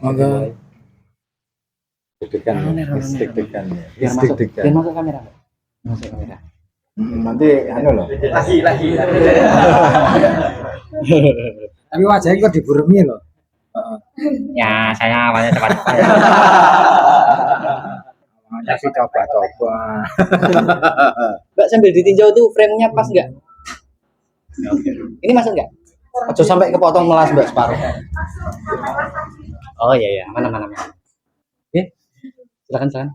Monggo. Deg-degan ya. Deg-degan ya. Biar masuk kamera. Masuk kamera. Nanti anu loh. Lagi. Tapi wajahnya kok diburemi loh. Ya, saya awalnya cepat-cepat. Awalnya sih coba-coba. Mbak sambil ditinjau tuh frame-nya pas nggak? Ini masuk nggak? Aja sampai kepotong melas Mbak separuh. Oh iya, mana. Oke, silakan.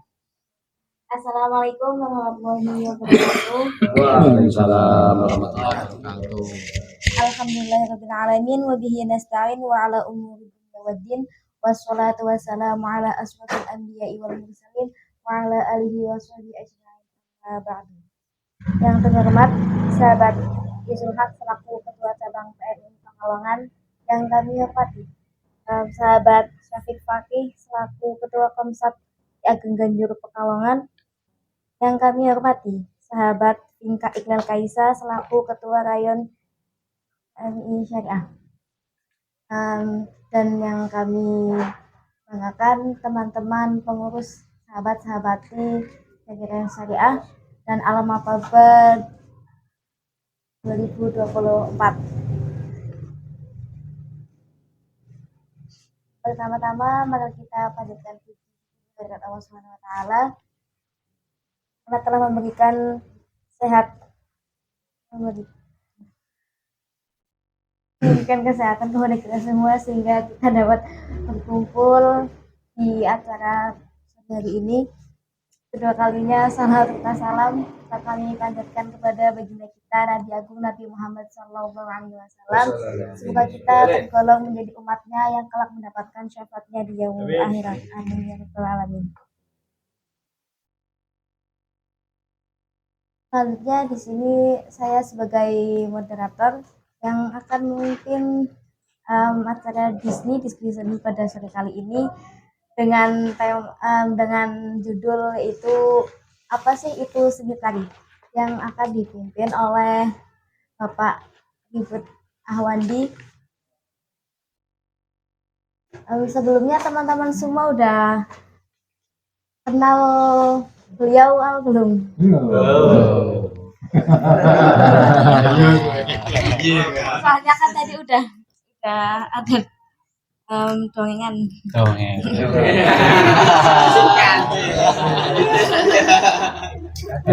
Assalamualaikum warahmatullahi wabarakatuh. Waalaikumsalam warahmatullahi wabarakatuh. Alhamdulillahirabbil alamin wa bihi nasta'in wa ala umuri dunya waddin wassalatu wassalamu ala asyrofil anbiya'i wal mursalin wa ala alihi washabihi ajma'in. Ba'du. Yang terhormat sahabat Yusuf Haq selaku Ketua Cabang PMI Pekalongan yang kami hormati, sahabat Syafiq Fakih selaku Ketua Komsat Ageng Ganjur Pekalongan yang kami hormati, sahabat Inka Iqbal Kaisa selaku Ketua Rayon MI Syariah, dan yang kami banggakan teman-teman pengurus sahabat-sahabati Rayon Syariah dan Alam Mafaber 2024. Pertama-tama mari kita panjatkan puji kepada Allah Subhanahu wa taala karena telah memberikan sehat, memberikan kesehatan kepada kita semua sehingga kita dapat berkumpul di acara hari ini. Kedua kalinya salam kami panjatkan kepada baginda kita Nabi Agung Nabi Muhammad SAW. Semoga kita tergolong menjadi umatnya yang kelak mendapatkan syafaatnya di yaumul akhirat. Amin ya rabbal alamin. Selanjutnya di sini saya sebagai moderator yang akan memimpin acara Disney seni pada sore kali ini dengan dengan judul itu apa sih itu seni tari, yang akan dipimpin oleh Bapak Ribut Ahwandi. Sebelumnya teman-teman semua udah kenal beliau belum? Soalnya kan tadi udah ada dongengan.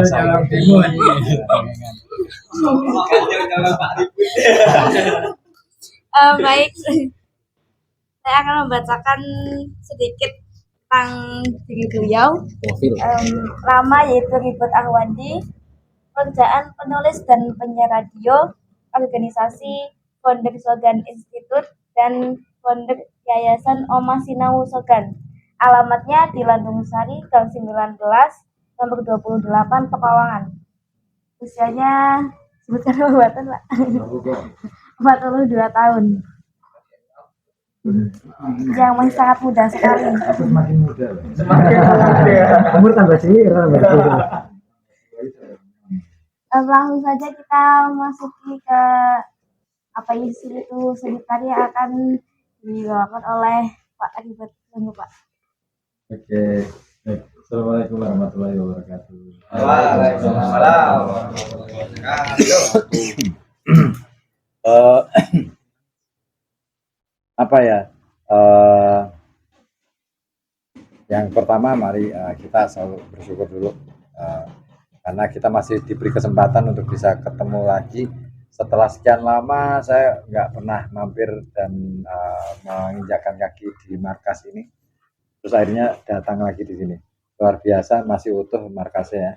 Salam timun. Baik, saya akan membacakan sedikit tentang diri beliau. Nama yaitu Ribut Ahwandi, pekerjaan penulis dan penyiar radio, organisasi founder Sogan Institute dan founder Yayasan Oma Sinau Sogan. Alamatnya di Landung Sari, Gang 19, nomor 28, Pekalongan. Usianya sebutkan pembuatan Pak. 42 tahun. Yang masih sangat muda sekali. Semakin muda. Umur tambah sih. Langsung saja kita masuki ke apa isi itu seni tari yang akan dibawakan oleh Pak Ribet. Pak. Oke. Baik. Assalamualaikum warahmatullahi wabarakatuh. Waalaikumsalam warahmatullahi wabarakatuh. Apa ya? Yang pertama mari kita selalu bersyukur dulu karena kita masih diberi kesempatan untuk bisa ketemu lagi setelah sekian lama. Saya nggak pernah mampir dan menginjakkan kaki di markas ini, terus akhirnya datang lagi di sini. Luar biasa, masih utuh markasnya ya.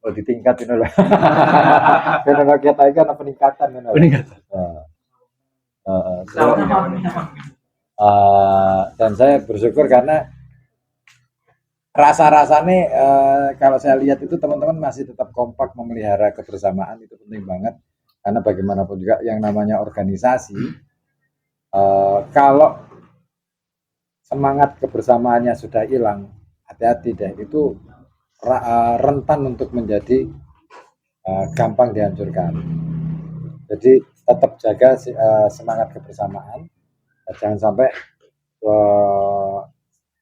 Di tingkat ini loh. Teknologi kita kan peningkatan ini. Dan saya bersyukur karena rasa-rasanya kalau saya lihat itu teman-teman masih tetap kompak memelihara kebersamaan. Itu penting banget karena bagaimanapun juga yang namanya organisasi, kalau semangat kebersamaannya sudah hilang, hati-hati deh, itu rentan untuk menjadi gampang dihancurkan. Jadi tetap jaga semangat kebersamaan. Jangan sampai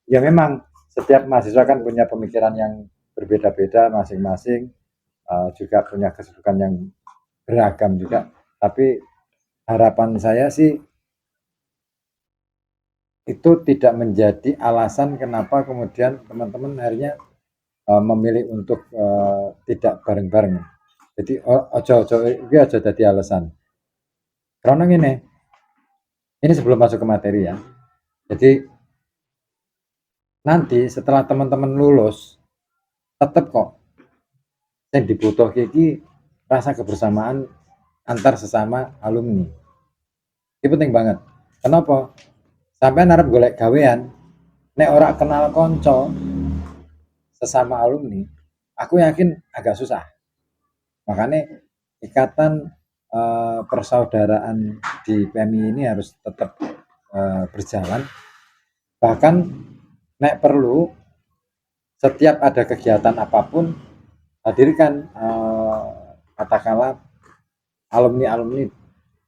ya memang setiap mahasiswa kan punya pemikiran yang berbeda-beda masing-masing, juga punya kesibukan yang beragam juga. Tapi harapan saya sih itu tidak menjadi alasan kenapa kemudian teman-teman akhirnya memilih untuk tidak bareng-bareng. Jadi ojo jadi alasan. Karena ini sebelum masuk ke materi ya. Jadi nanti setelah teman-teman lulus tetap kok yang dibutuhkan iki rasa kebersamaan antar sesama alumni. Ini penting banget. Kenapa? Sampai narap golek gawean, nek ora kenal konco sesama alumni, aku yakin agak susah. Makanya ikatan persaudaraan di PMI ini harus tetap berjalan. Bahkan nek perlu setiap ada kegiatan apapun hadirkan katakanlah alumni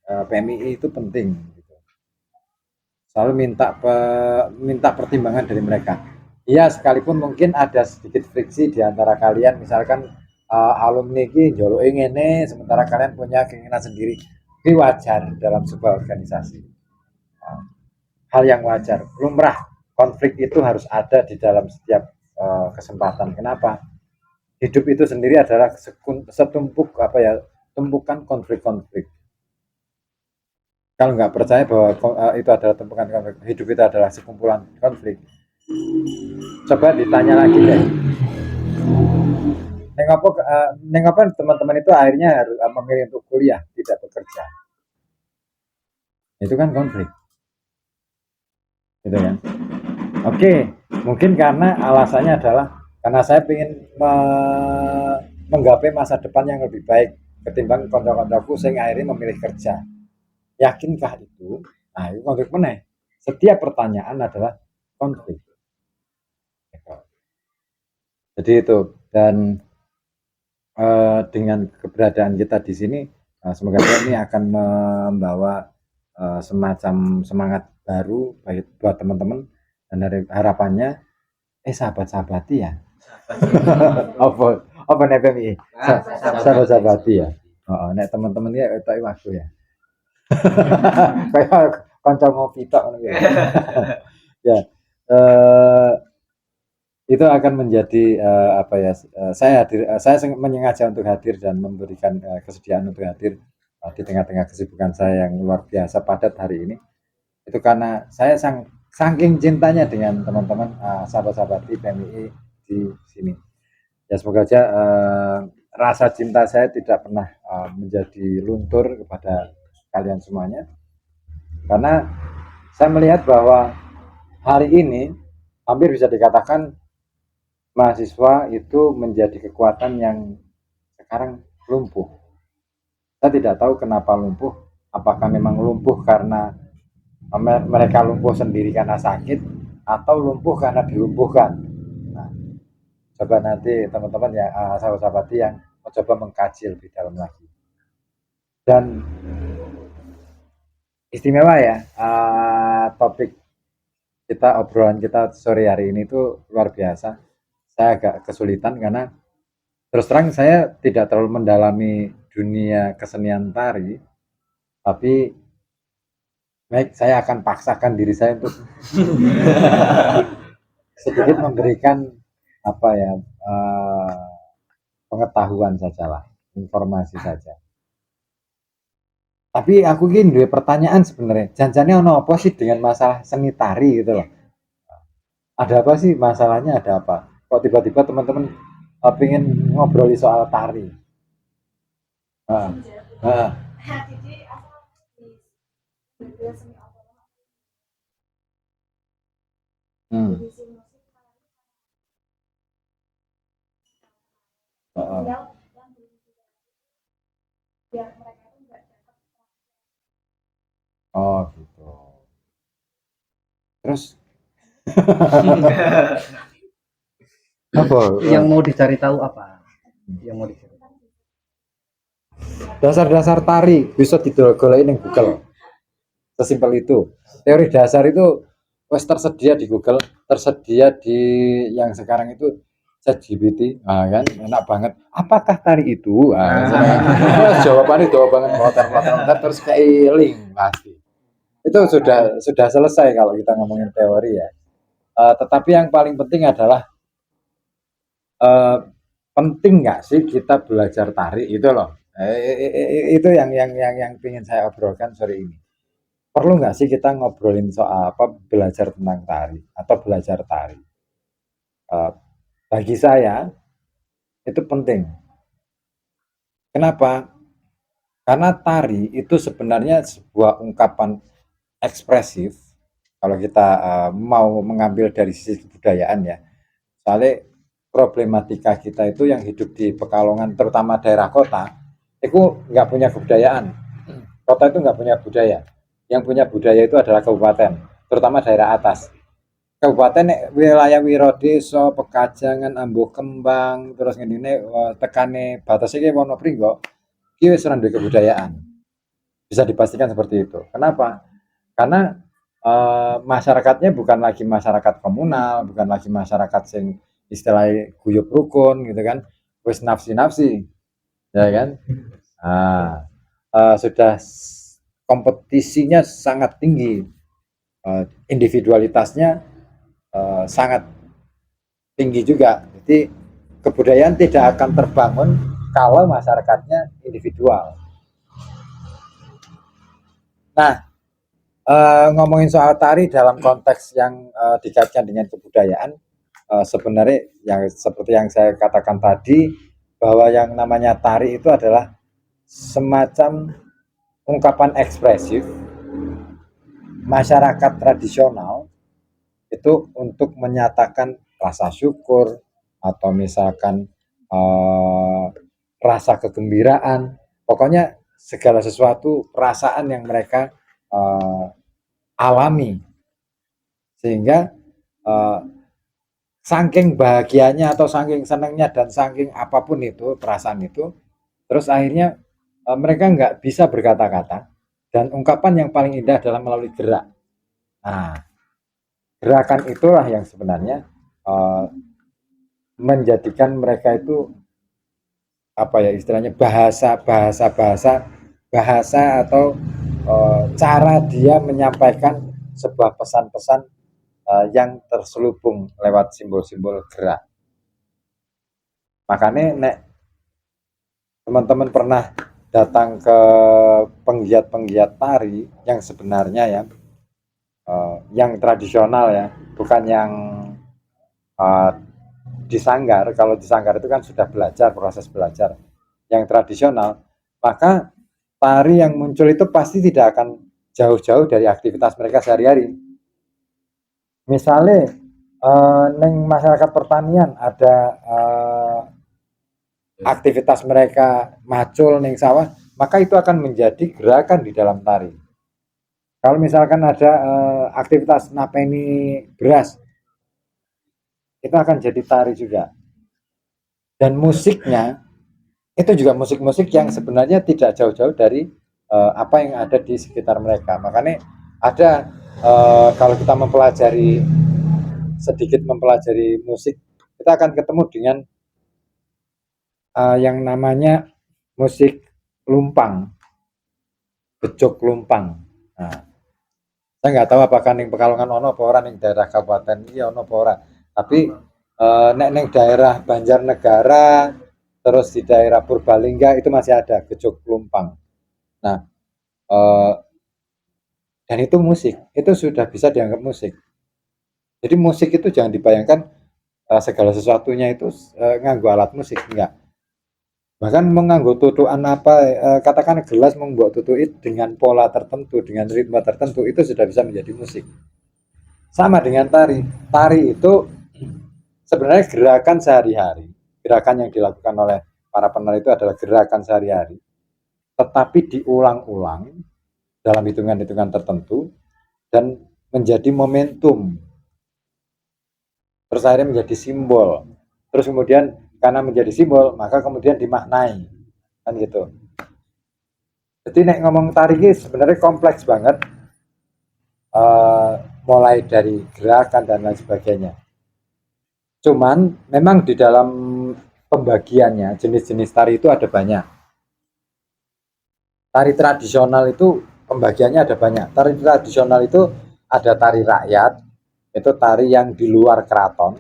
PMI itu penting gitu. Selalu minta pertimbangan dari mereka. Iya, sekalipun mungkin ada sedikit friksi di antara kalian, misalkan alumni ini jolo ngene sementara kalian punya keinginan sendiri. Ini wajar dalam sebuah organisasi. Hal yang wajar, lumrah. Konflik itu harus ada di dalam setiap kesempatan. Kenapa? Hidup itu sendiri adalah setumpuk tumpukan konflik-konflik. Kalau nggak percaya bahwa itu adalah tumpukan konflik, hidup itu adalah sekumpulan konflik, coba ditanya lagi deh. Nengapa teman-teman itu akhirnya harus memilih untuk kuliah, tidak bekerja? Itu kan konflik, gitu kan? Oke, mungkin karena alasannya adalah karena saya ingin menggapai masa depan yang lebih baik ketimbang konco-koncoku yang akhirnya memilih kerja. Yakinkah itu? Nah, itu konflik meneh. Setiap pertanyaan adalah konflik. Jadi itu, dan dengan keberadaan kita di sini, semoga ini akan membawa semacam semangat baru buat teman-teman, dan dari harapannya sahabat-sahabati ya. Apa nek PMI? Sahabat-sahabati ya. Nek teman-teman ya itu waktu ya. Kayak kanca ngopi tok ngono ya. Ya. Itu akan menjadi saya menyengaja untuk hadir dan memberikan kesediaan untuk hadir di tengah-tengah kesibukan saya yang luar biasa padat hari ini. Itu karena saya saking cintanya dengan teman-teman sahabat-sahabat di PMI di sini. Ya semoga aja rasa cinta saya tidak pernah menjadi luntur kepada kalian semuanya. Karena saya melihat bahwa hari ini hampir bisa dikatakan mahasiswa itu menjadi kekuatan yang sekarang lumpuh. Saya tidak tahu kenapa lumpuh. Apakah memang lumpuh karena mereka lumpuh sendiri karena sakit, atau lumpuh karena dilumpuhkan. Nah, coba nanti teman-teman ya, sahabat-sahabat yang mencoba mengkaji lebih dalam lagi. Dan istimewa ya, topik kita, obrolan kita sore hari ini tuh luar biasa. Saya agak kesulitan karena terus terang saya tidak terlalu mendalami dunia kesenian tari, tapi baik, saya akan paksakan diri saya untuk sedikit memberikan pengetahuan saja lah, informasi saja. Tapi aku gini dua pertanyaan sebenarnya. Janjane ono apa sih dengan masalah seni tari gitu loh? Ada apa sih masalahnya? Ada apa? Kok tiba-tiba teman-teman pengen ngobroli soal tari? Oh gitu. Terus apa? Yang mau dicari tahu apa? Yang mau dicari tahu. Dasar-dasar tari bisa didol-goleki ning Google. Sesimpel itu. Teori dasar itu wes tersedia di Google, tersedia di yang sekarang itu ChatGPT, kan enak banget. Apakah tari itu? Jawabannya banget motor terus kayak link pasti. Itu sudah selesai kalau kita ngomongin teori ya. Tetapi yang paling penting adalah penting nggak sih kita belajar tari itu loh. Itu yang ingin saya obrolkan sore ini. Perlu nggak sih kita ngobrolin soal apa belajar tentang tari atau belajar tari? Bagi saya itu penting. Kenapa? Karena tari itu sebenarnya sebuah ungkapan ekspresif. Kalau kita mau mengambil dari sisi kebudayaan ya, soalnya problematika kita itu yang hidup di Pekalongan, terutama daerah kota, itu nggak punya kebudayaan. Kota itu nggak punya budaya. Yang punya budaya itu adalah kabupaten, terutama daerah atas. Kabupaten wilayah Wirodeso, Pekajangan, Ambo Kembang, terus ngene tekane batas iki Wonopringgo, iki wis ora duwe kebudayaan. Bisa dipastikan seperti itu. Kenapa? Karena masyarakatnya bukan lagi masyarakat komunal, bukan lagi masyarakat sing istilahnya guyub rukun gitu kan, wis nafsi-nafsi, ya kan? Sudah kompetisinya sangat tinggi, individualitasnya sangat tinggi juga. Jadi kebudayaan tidak akan terbangun kalau masyarakatnya individual. Nah, ngomongin soal tari dalam konteks yang dikaitkan dengan kebudayaan, sebenarnya yang seperti yang saya katakan tadi, bahwa yang namanya tari itu adalah semacam ungkapan ekspresif masyarakat tradisional itu untuk menyatakan rasa syukur atau misalkan rasa kegembiraan, pokoknya segala sesuatu perasaan yang mereka alami, sehingga saking bahagianya atau saking senangnya dan saking apapun itu perasaan itu, terus akhirnya mereka nggak bisa berkata-kata, dan ungkapan yang paling indah adalah melalui gerak. Nah, gerakan itulah yang sebenarnya menjadikan mereka itu apa ya istilahnya bahasa atau cara dia menyampaikan sebuah pesan-pesan yang terselubung lewat simbol-simbol gerak. Makanya nek teman-teman pernah datang ke penggiat-penggiat tari yang sebenarnya ya, yang tradisional ya, bukan yang disanggar. Kalau disanggar itu kan sudah belajar, proses belajar. Yang tradisional, maka tari yang muncul itu pasti tidak akan jauh-jauh dari aktivitas mereka sehari-hari. Misalnya neng masyarakat pertanian ada aktivitas mereka macul neng sawah, maka itu akan menjadi gerakan di dalam tari. Kalau misalkan ada aktivitas napeni beras, itu akan jadi tari juga. Dan musiknya itu juga musik-musik yang sebenarnya tidak jauh-jauh dari apa yang ada di sekitar mereka. Makanya ada kalau kita sedikit mempelajari musik, kita akan ketemu dengan yang namanya musik lumpang, bejok lumpang. Nah, saya nggak tahu apakah ning Pekalongan ono apa ora, ning daerah kabupaten iki ono apa ora. Tapi ning daerah Banjarnegara, terus di daerah Purbalingga itu masih ada bejok lumpang. Nah, dan itu musik, itu sudah bisa dianggap musik. Jadi musik itu jangan dibayangkan segala sesuatunya itu nganggo alat musik, enggak. Bahkan menganggo tutukan apa, katakan gelas membuat tutuit dengan pola tertentu, dengan ritme tertentu, itu sudah bisa menjadi musik. Sama dengan tari. Tari itu sebenarnya gerakan sehari-hari. Gerakan yang dilakukan oleh para penari itu adalah gerakan sehari-hari. Tetapi diulang-ulang dalam hitungan-hitungan tertentu dan menjadi momentum. Terus akhirnya menjadi simbol. Terus kemudian karena menjadi simbol, maka kemudian dimaknai. Kan gitu. Jadi nek ngomong tari ini sebenarnya kompleks banget, mulai dari gerakan dan lain sebagainya. Cuman memang di dalam pembagiannya jenis-jenis tari itu ada banyak. Tari tradisional itu pembagiannya ada banyak. Tari tradisional itu ada tari rakyat, itu tari yang di luar keraton,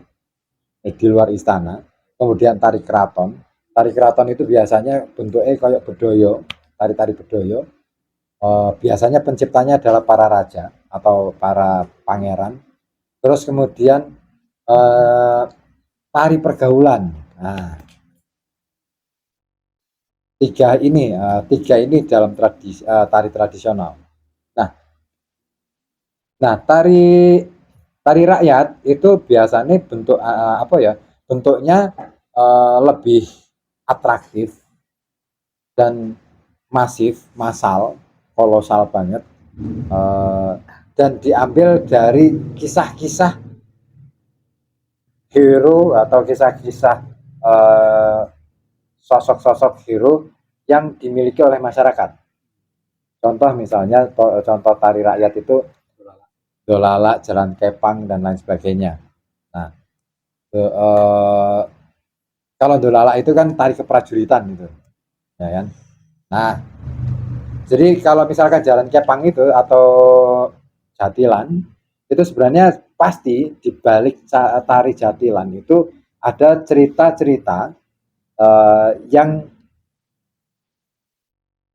di luar istana. Kemudian tari keraton. Tari keraton itu biasanya bentuknya kayak bedoyo, tari-tari bedoyo. Biasanya penciptanya adalah para raja atau para pangeran. Terus kemudian tari pergaulan. Nah, tiga ini dalam tari tradisional. Nah, tari rakyat itu biasanya bentuk apa ya? Bentuknya lebih atraktif dan masif, massal, kolosal banget, dan diambil dari kisah-kisah hero atau kisah-kisah sosok-sosok hero yang dimiliki oleh masyarakat. Contoh misalnya, contoh tari rakyat itu Dolala, Jalan Kepang dan lain sebagainya. Nah, kalau Dolala itu kan tari keprajuritan gitu, ya kan. Nah, jadi kalau misalkan Jalan Kepang itu atau Jatilan itu sebenarnya pasti di balik tari Jatilan itu ada cerita-cerita yang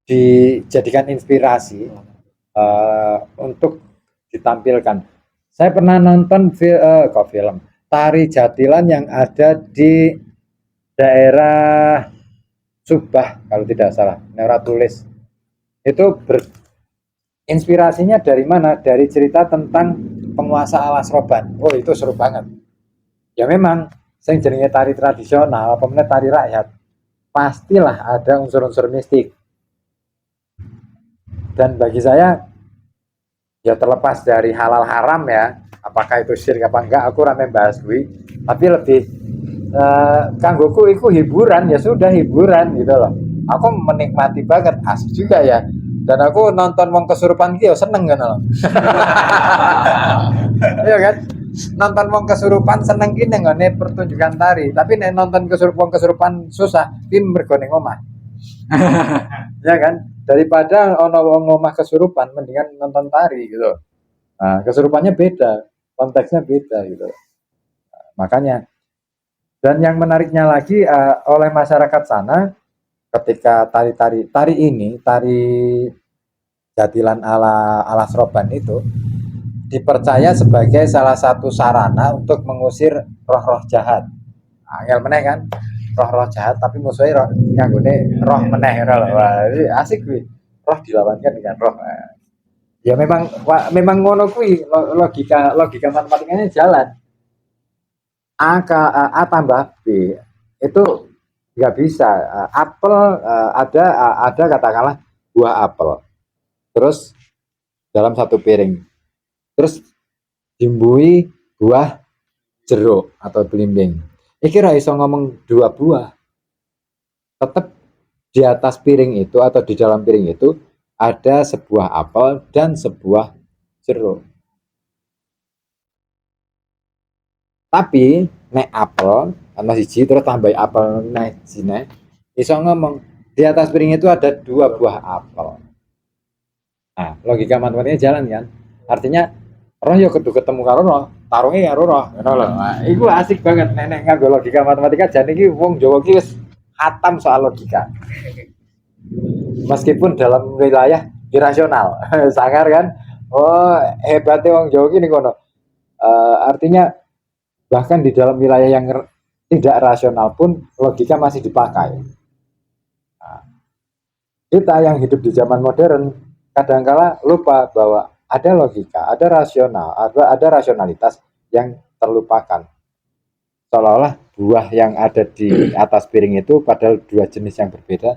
dijadikan inspirasi untuk ditampilkan. Saya pernah nonton film tari Jatilan yang ada di daerah Subah kalau tidak salah, Nera Tulis. Itu inspirasinya dari mana? Dari cerita tentang penguasa Alas Roban. Oh, itu seru banget. Ya memang, sing jenenge tari tradisional, apa meneh tari rakyat, pastilah ada unsur-unsur mistik. Dan bagi saya, ya terlepas dari halal haram ya, apakah itu syirik apa enggak, aku rame bahas gue. Tapi lebih kanggoku itu hiburan, ya sudah hiburan gitu loh. Aku menikmati banget, asik juga ya. Dan aku nonton wong kesurupan gitu seneng kan loh. Iya kan? Nonton wong kesurupan seneng ki nggone pertunjukan tari, tapi nek nonton kesurupan susah, ki mergo ning omah. Ya kan? Daripada ono wong omah kesurupan mendingan nonton tari gitu. Nah, kesurupannya beda, konteksnya beda gitu. Makanya dan yang menariknya lagi oleh masyarakat sana ketika tari ini, tari Jatilan ala Sroban itu dipercaya sebagai salah satu sarana untuk mengusir roh-roh jahat. Angel meneh kan, roh-roh jahat tapi musuhnya roh nganggone roh meneh lho. Wah, asik kuwi. Roh dilawankan dengan roh. Ya memang ngono kuwi logika matematikanya jalan. A tambah B itu nggak bisa. Apel ada katakanlah buah apel. Terus dalam satu piring. Terus dimbui buah jeruk atau belimbing. Iki ra iso ngomong dua buah. Tetap di atas piring itu atau di dalam piring itu ada sebuah apel dan sebuah jeruk. Tapi nek apel ana siji terus tambah apel nek jine iso ngomong di atas piring itu ada dua buah apel. Nah, logika matematikanya jalan kan? Artinya roh yo kudu ketemu karo roh, tarunge karo roh, ngono lho. Nah, iku asik banget nek nganggo logika matematika jan iki wong Jawa ki wis hatam soal logika. Meskipun dalam wilayah irasional, sangar kan? Oh, hebatnya wong Jawa ki ngono. Artinya bahkan di dalam wilayah yang tidak rasional pun logika masih dipakai. Nah, kita yang hidup di zaman modern kadangkala lupa bahwa ada logika, ada rasional, ada rasionalitas yang terlupakan. Seolah-olah buah yang ada di atas piring itu padahal dua jenis yang berbeda,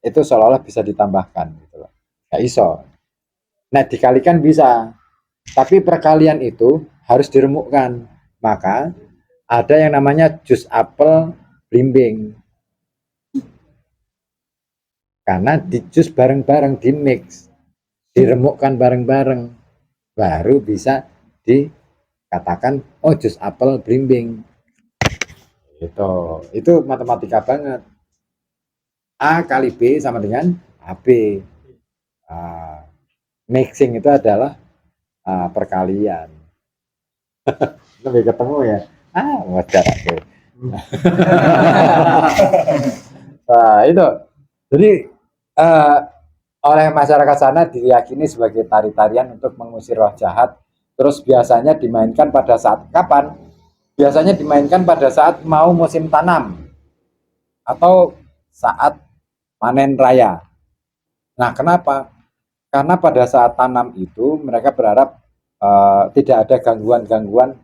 itu seolah-olah bisa ditambahkan gitu loh. Gak iso. Nah, dikalikan bisa. Tapi perkalian itu harus diremukkan. Maka ada yang namanya jus apel blimbing. karena di jus bareng-bareng, di mix, diremukkan bareng-bareng, baru bisa dikatakan oh jus apel blimbing. Itu matematika banget. A kali B sama dengan AB. Mixing itu adalah perkalian. Lebih ketemu ya. Wajar aku. Nah, itu. Jadi oleh masyarakat sana diyakini sebagai tari-tarian untuk mengusir roh jahat. Terus biasanya dimainkan pada saat kapan? Biasanya dimainkan pada saat mau musim tanam atau saat panen raya. Nah, kenapa? Karena pada saat tanam itu mereka berharap tidak ada gangguan-gangguan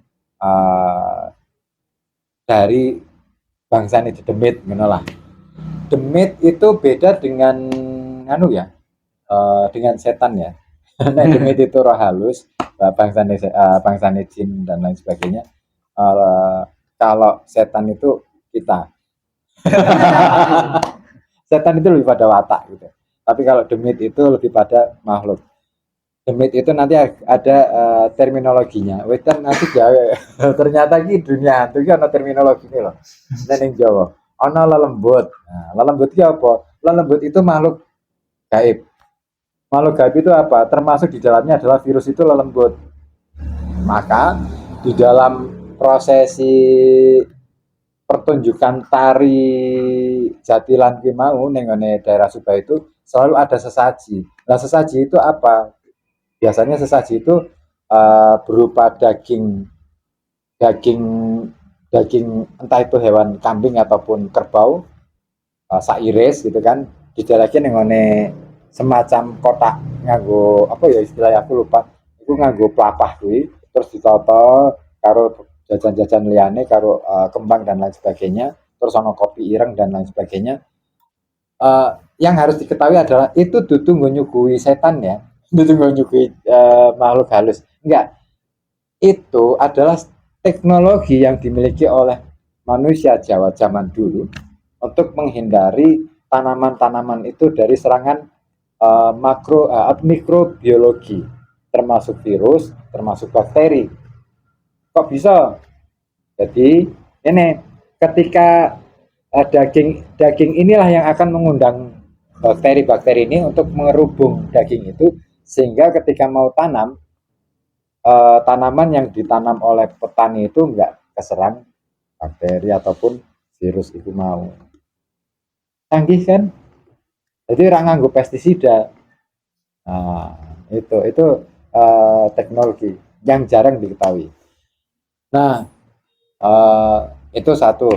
dari bangsa ini demit, menolak. Demit itu beda dengan dengan setan ya. Nah, demit itu roh halus, bangsa jin dan lain sebagainya. Kalau setan itu kita. Setan itu lebih pada watak gitu. Tapi kalau demit itu lebih pada makhluk. Demit itu nanti ada terminologinya. Wetan nanti Jawa. Ternyata ini dunia hantu ini ada terminologinya loh. Neng Jawa. Ono lelembut. Nah, lelembut itu apa? Lelembut itu makhluk gaib. Makhluk gaib itu apa? Termasuk di dalamnya adalah virus itu lelembut. Maka di dalam prosesi pertunjukan tari jatilan ki mau nengone daerah Subah itu selalu ada sesaji. Nah, sesaji itu apa? Biasanya sesaji itu berupa daging entah itu hewan kambing ataupun kerbau, sairis gitu kan, didalaki nengone semacam kotak nganggo apa ya istilahnya aku lupa. Itu nganggo pelapah kuwi terus ditata karo jajan-jajan liane karo kembang dan lain sebagainya, terus ono kopi ireng dan lain sebagainya. Yang harus diketahui adalah itu dudu nyugui setan ya, dudu nyugui makhluk halus. Enggak, itu adalah teknologi yang dimiliki oleh manusia Jawa zaman dulu untuk menghindari tanaman-tanaman itu dari serangan mikrobiologi, termasuk virus, termasuk bakteri. Kok bisa? Jadi ini ketika daging inilah yang akan mengundang bakteri-bakteri ini untuk mengerubung daging itu, sehingga ketika mau tanam tanaman yang ditanam oleh petani itu enggak keserang bakteri ataupun virus itu mau. Canggih kan? Jadi orang nganggo pestisida. Nah, itu teknologi yang jarang diketahui. Nah, itu satu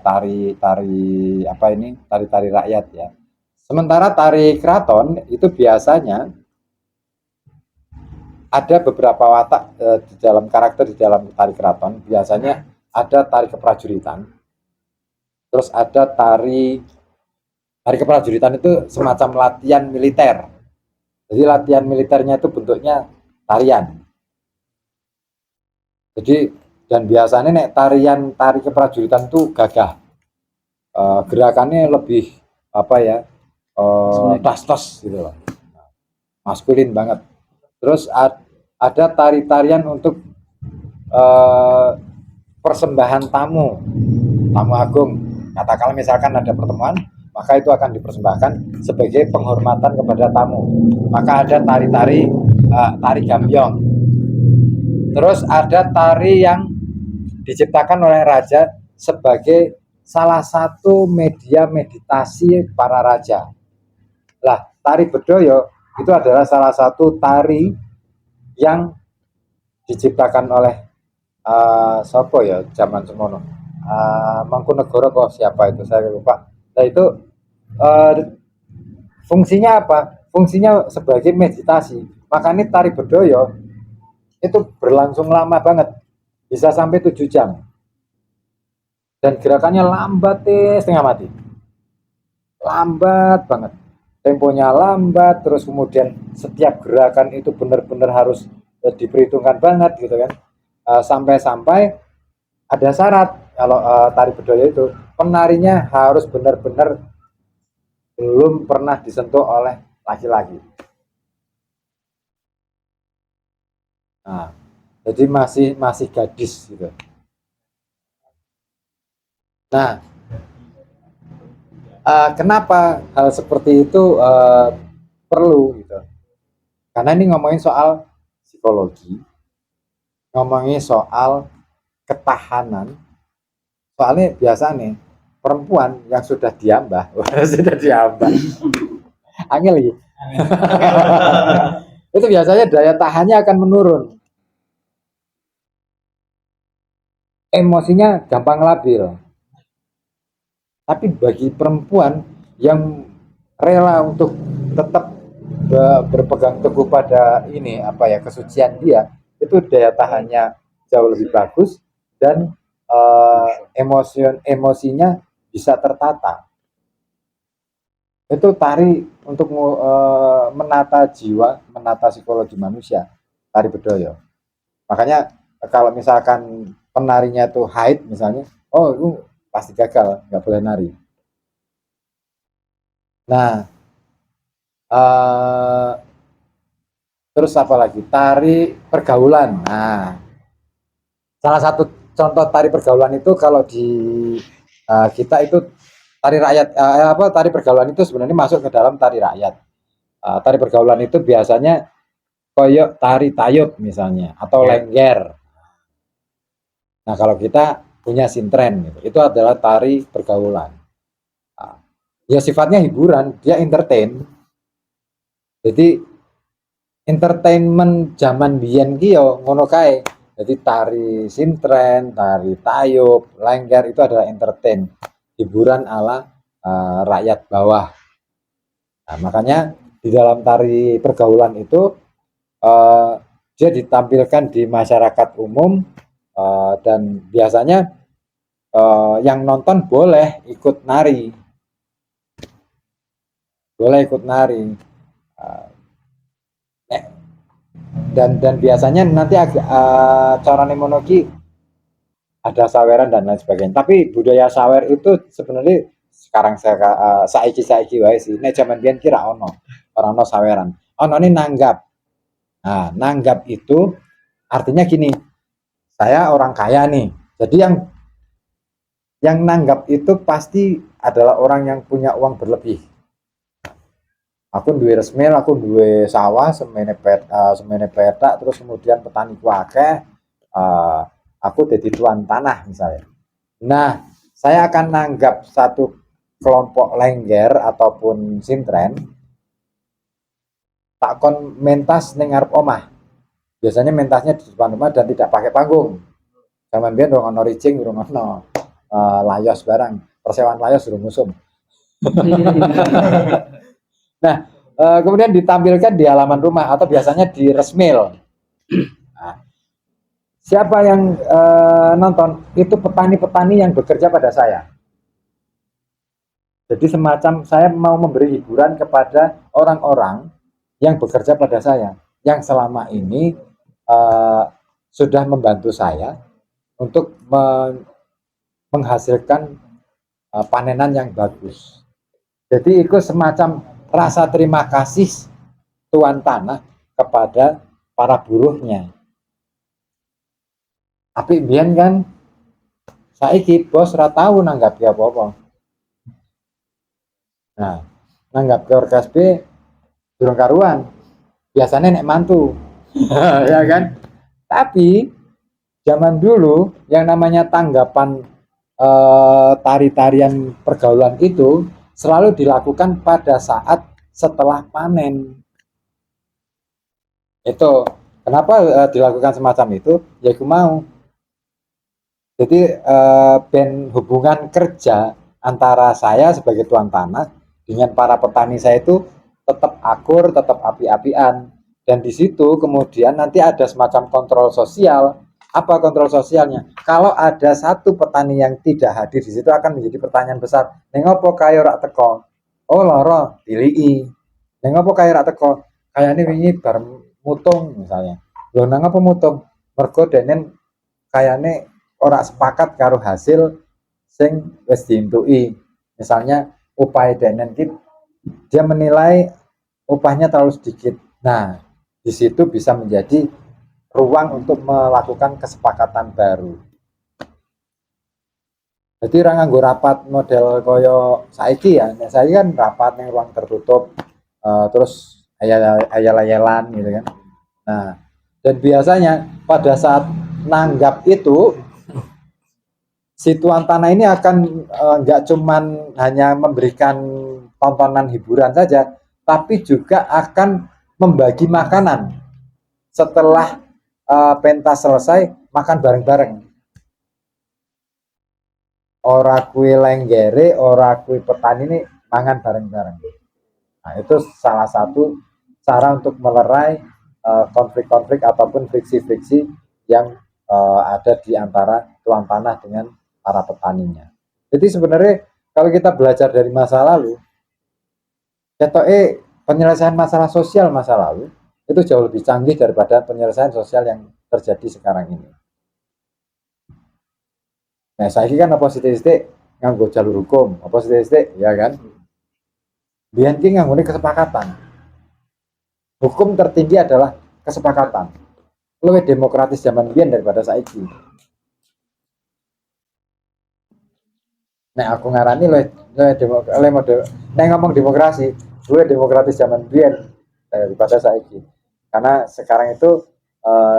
tari apa ini, tari rakyat ya. Sementara tari keraton itu biasanya ada beberapa watak di dalam karakter di dalam tari keraton. Biasanya ada tari keprajuritan, terus ada tari keprajuritan itu semacam latihan militer. Jadi latihan militernya itu bentuknya tarian. Jadi dan biasanya nek tari keprajuritan itu gagah, gerakannya lebih apa ya, tas gitu loh, maskulin banget. Terus ada tarian untuk persembahan tamu agung. Katakanlah misalkan ada pertemuan, maka itu akan dipersembahkan sebagai penghormatan kepada tamu. Maka ada tari gambyong. Terus ada tari yang diciptakan oleh raja sebagai salah satu media meditasi para raja. Lah, tari bedoyo itu adalah salah satu tari yang diciptakan oleh siapa ya zaman semono, Mangkunegara kok siapa itu saya lupa. Nah itu fungsinya apa? Fungsinya sebagai meditasi. Makanya tari bedoyo itu berlangsung lama banget, bisa sampai 7 jam. Dan gerakannya lambat setengah mati. Lambat banget. Temponya lambat, terus kemudian setiap gerakan itu benar-benar harus diperhitungkan banget gitu kan. Sampai-sampai ada syarat kalau tari bedoyo itu penarinya harus benar-benar belum pernah disentuh oleh laki-laki. Nah, jadi masih gadis gitu. Nah, kenapa hal seperti itu perlu gitu? Karena ini ngomongin soal psikologi, ngomongin soal ketahanan. Soalnya biasa nih perempuan yang sudah diambah, sudah diambah, angel lagi. Itu biasanya daya tahannya akan menurun, emosinya gampang labil. Tapi bagi perempuan yang rela untuk tetap berpegang teguh pada ini apa ya kesucian dia, itu daya tahannya jauh lebih bagus dan emosinya bisa tertata. Itu tari untuk menata jiwa, menata psikologi manusia, tari bedoyo. Makanya kalau misalkan penarinya itu haid misalnya, oh itu pasti gagal, nggak boleh nari. Nah, terus apa lagi? Tari pergaulan. Nah, salah satu contoh tari pergaulan itu kalau di kita itu tari rakyat tari pergaulan itu sebenarnya masuk ke dalam tari rakyat. Tari pergaulan itu biasanya koyok tari tayub misalnya atau lengger. Nah, kalau kita punya sintren gitu, itu adalah tari pergaulan. Ya sifatnya hiburan, dia entertain. Jadi entertainment zaman biyen ki yo ngono kae. Jadi tari sintren, tari tayub, lengger itu adalah entertain, hiburan ala rakyat bawah. Nah, makanya di dalam tari pergaulan itu dia ditampilkan di masyarakat umum dan biasanya yang nonton boleh ikut nari, dan biasanya nanti carane monoki ada saweran dan lain sebagainya. Tapi budaya sawer itu sebenarnya sekarang saiki wae sih. Nek zaman biyen kira orang saweran. Ono ini nanggap. Nah, nanggap itu artinya gini. Saya orang kaya nih. Jadi yang nanggap itu pasti adalah orang yang punya uang berlebih. Aku duwe resmil, aku duwe sawah, semene petak, terus kemudian petani kuake, aku jadi tuan tanah misalnya. Nah, saya akan nanggap satu kelompok lengger ataupun sintren, tak kon mentas ning ngarep omah. Biasanya mentasnya di depan rumah dan tidak pakai panggung. Zaman biyen dong ono ricing, durung ono layos barang, persewan layos durung musum. Nah, kemudian ditampilkan di halaman rumah atau biasanya di resmil. Nah, siapa yang nonton? Itu petani-petani yang bekerja pada saya. Jadi semacam saya mau memberi hiburan kepada orang-orang yang bekerja pada saya, yang selama ini sudah membantu saya untuk menghasilkan panenan yang bagus. Jadi itu semacam rasa terima kasih tuan tanah kepada para buruhnya. Tapi biyen kan saiki bos ora tau nanggapi apa-apa. Nah, nanggapi orgas B durung karuan. Biasanya nek mantu. Ya kan? Tapi zaman dulu yang namanya tanggapan tari-tarian pergaulan itu selalu dilakukan pada saat setelah panen. Itu kenapa dilakukan semacam itu? Ya aku mau. Jadi ben hubungan kerja antara saya sebagai tuan tanah dengan para petani saya itu tetap akur, tetap api-apian. Dan di situ kemudian nanti ada semacam kontrol sosial. Apa kontrol sosialnya? Kalau ada satu petani yang tidak hadir di situ akan menjadi pertanyaan besar. Nengopo kaya rak teko? Oh loro, pilih. Nengopo kaya rak teko? Kayane wingi bar mutung misalnya. Lho nang apa mutung? Mergo denen kayane ora sepakat karo hasil sing wis dientuki. Misalnya upaya denen ki dia menilai upahnya terlalu sedikit. Nah, di situ bisa menjadi ruang untuk melakukan kesepakatan baru. Jadi orang nganggo rapat model koyo saiki ya, saya kan rapat yang ruang tertutup, terus ayal-ayalan gitu kan. Nah, dan biasanya pada saat nanggap itu si tuan tanah ini akan nggak cuman hanya memberikan tontonan hiburan saja, tapi juga akan membagi makanan setelah pentas selesai, makan bareng-bareng. Ora kue lenggere, ora kue petani ini mangan bareng-bareng. Nah, itu salah satu cara untuk melerai konflik-konflik ataupun friksi-friksi yang ada di antara tuan tanah dengan para petaninya. Jadi sebenarnya kalau kita belajar dari masa lalu, penyelesaian masalah sosial masa lalu itu jauh lebih canggih daripada penyelesaian sosial yang terjadi sekarang ini. Nah, saya kan opositistik nganggo jalur hukum, opositistik ya kan. Biyen ki nganggone kesepakatan. Hukum tertinggi adalah kesepakatan. Lebih demokratis zaman biyen daripada saiki. Nek aku ngarani ngomong demokrasi, luwih demokratis zaman biyen daripada saiki. Karena sekarang itu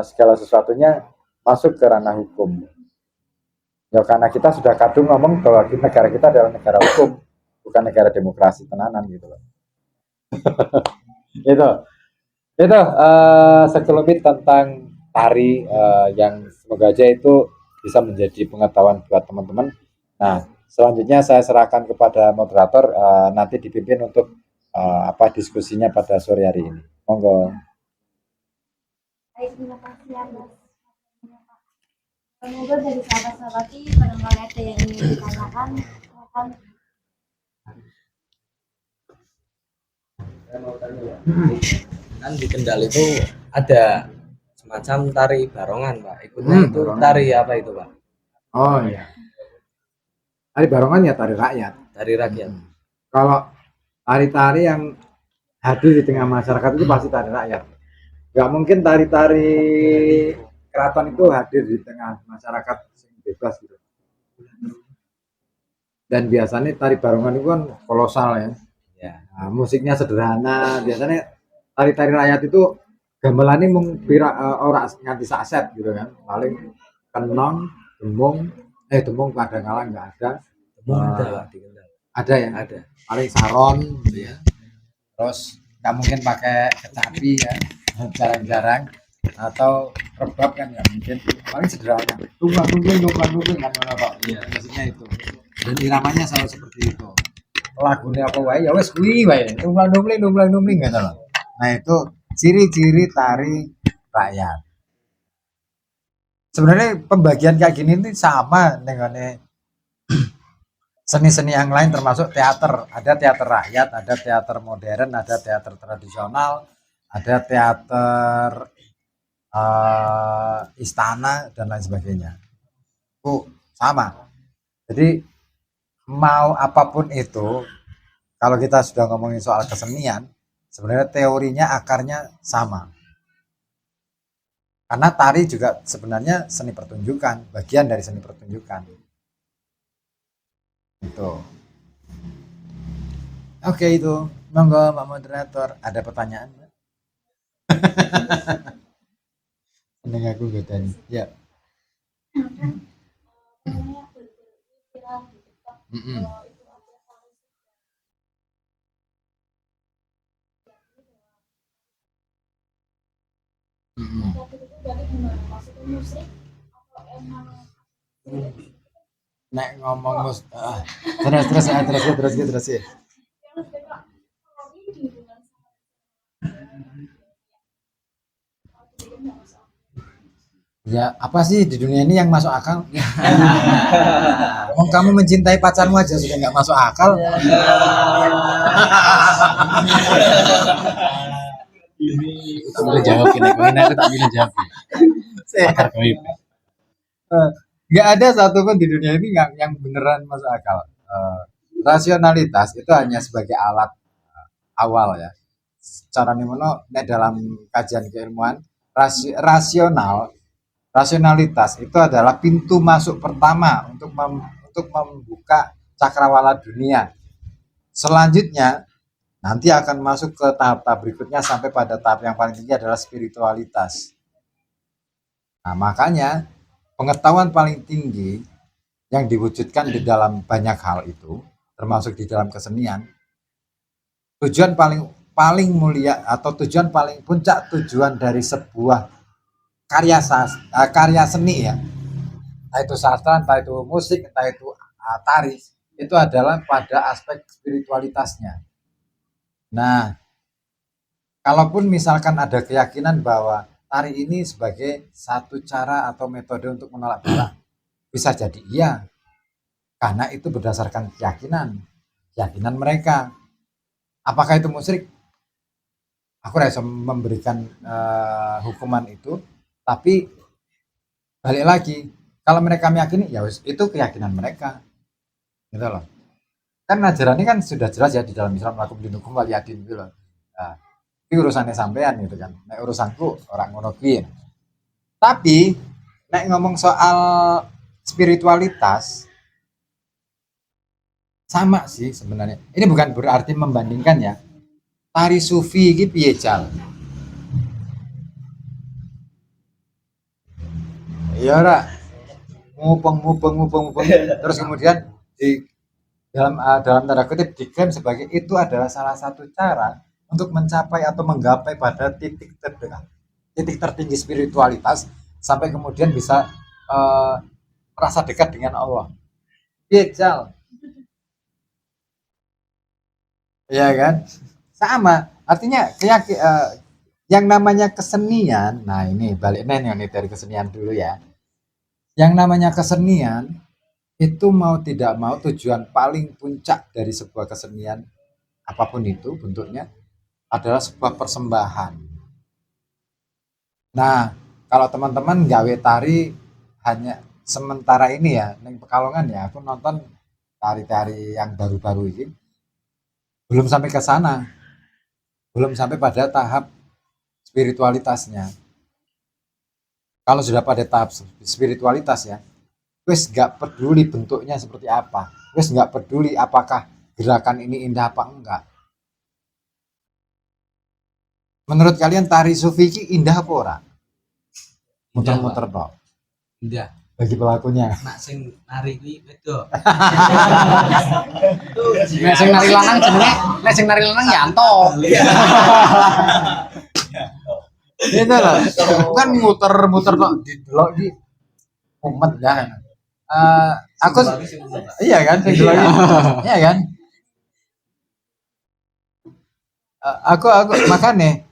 segala sesuatunya masuk ke ranah hukum. Ya karena kita sudah kadung ngomong bahwa negara kita adalah negara hukum, bukan negara demokrasi tenanan gitu loh. itu sekelumit tentang tari yang semoga aja itu bisa menjadi pengetahuan buat teman-teman. Nah, selanjutnya saya serahkan kepada moderator nanti dipimpin untuk diskusinya pada sore hari ini. Monggo. Baik, terima kasih atas semoga dari sahabat-sahabat ini barangkali ada yang ingin ditanyakan, silakan. Kan di Kendal itu ada semacam tari barongan, Pak. Ikutnya itu barongan. tari apa itu, Pak? Oh iya. Tari barongan ya tari rakyat. Tari rakyat. Kalau tari-tari yang hadir di tengah masyarakat itu pasti tari rakyat. Gak mungkin tari-tari keraton itu hadir di tengah masyarakat bebas gitu. Dan biasanya tari barongan itu kan kolosal ya. Ya. Nah, musiknya sederhana. Biasanya tari-tari rakyat itu gamelannya ora nganti saset gitu kan. Paling kenong, demung kadang-kala nggak ada. Ada, Pak, di Kendal. Ada ya. Ada. Paling saron gitu ya. Terus nggak mungkin pakai kecapi ya, jarang-jarang, atau rebab kan nggak mungkin. Paling sederhana, tunggang kan mana Pak? Iya, musiknya itu. Dan iramanya selalu seperti itu. Lagunya apa wae ya wes kuwi wae, tunggang gitu loh. Nah itu ciri-ciri tari rakyat. Sebenarnya pembagian kayak gini ini sama dengan seni-seni yang lain termasuk teater. Ada teater rakyat, ada teater modern, ada teater tradisional, ada teater istana dan lain sebagainya. Itu sama. Jadi mau apapun itu, kalau kita sudah ngomongin soal kesenian, sebenarnya teorinya akarnya sama. Karena tari juga sebenarnya seni pertunjukan, bagian dari seni pertunjukan. Itu. Oke itu, monggo Pak Moderator, ada pertanyaan? Seneng aku godani. Ya. Nek ngomong terus ya. Ya apa sih di dunia ini yang masuk akal? Kamu mencintai pacarmu aja sudah nggak masuk akal. Tak boleh jawab ini, aku tak boleh jawab. Nggak ada satupun di dunia ini yang beneran masuk akal. Rasionalitas itu hanya sebagai alat awal ya. Cara nimono nek dalam kajian keilmuan rasionalitas itu adalah pintu masuk pertama untuk membuka cakrawala dunia. Selanjutnya nanti akan masuk ke tahap-tahap berikutnya sampai pada tahap yang paling tinggi adalah spiritualitas. Nah, makanya pengetahuan paling tinggi yang diwujudkan di dalam banyak hal itu, termasuk di dalam kesenian, tujuan paling mulia atau tujuan paling puncak tujuan dari sebuah karya seni ya, entah itu sastra, entah itu musik, entah itu tari, itu adalah pada aspek spiritualitasnya. Nah, kalaupun misalkan ada keyakinan bahwa tari ini sebagai satu cara atau metode untuk menolak bala, bisa jadi iya, karena itu berdasarkan keyakinan mereka. Apakah itu musyrik? Aku rasa memberikan hukuman itu, tapi balik lagi, kalau mereka meyakini ya itu keyakinan mereka, gitu loh. Kan ajarannya kan sudah jelas ya di dalam Islam, lakum dinukum waliyadin gitu loh. Nah, ini urusannya sampean gitu kan. Nek urusanku orang ngono kuwi. Tapi nek ngomong soal spiritualitas sama sih sebenarnya. Ini bukan berarti membandingkan ya. Tari sufi iki piye Jal? Ya ora ngupeng terus kemudian di dalam tanda kutip diklaim sebagai itu adalah salah satu cara untuk mencapai atau menggapai pada titik tertinggi spiritualitas sampai kemudian bisa merasa dekat dengan Allah. Piye Jal? Iya kan? Sama, artinya yang namanya kesenian. Nah, ini balik nih dari kesenian dulu ya. Yang namanya kesenian itu mau tidak mau tujuan paling puncak dari sebuah kesenian apapun itu bentuknya adalah sebuah persembahan. Nah, kalau teman-teman gawe tari hanya sementara ini ya, neng Pekalongan ya, aku nonton tari-tari yang baru-baru ini belum sampai ke sana, belum sampai pada tahap spiritualitasnya. Kalau sudah pada tahap spiritualitas ya, wes nggak peduli bentuknya seperti apa, wes nggak peduli apakah gerakan ini indah apa enggak. Menurut kalian tari sufi ini indah apa ora? Muter-muter tok. Indah. Bagi pelakunya. Nak sing nari kuwi beda. Nek sing nari lanang jenenge, nek sing nari lanang Yanto. Itu loh, kan muter-muter tok didelok iki umet ya. Aku iya kan sing delok iki. Iya kan? Aku makanya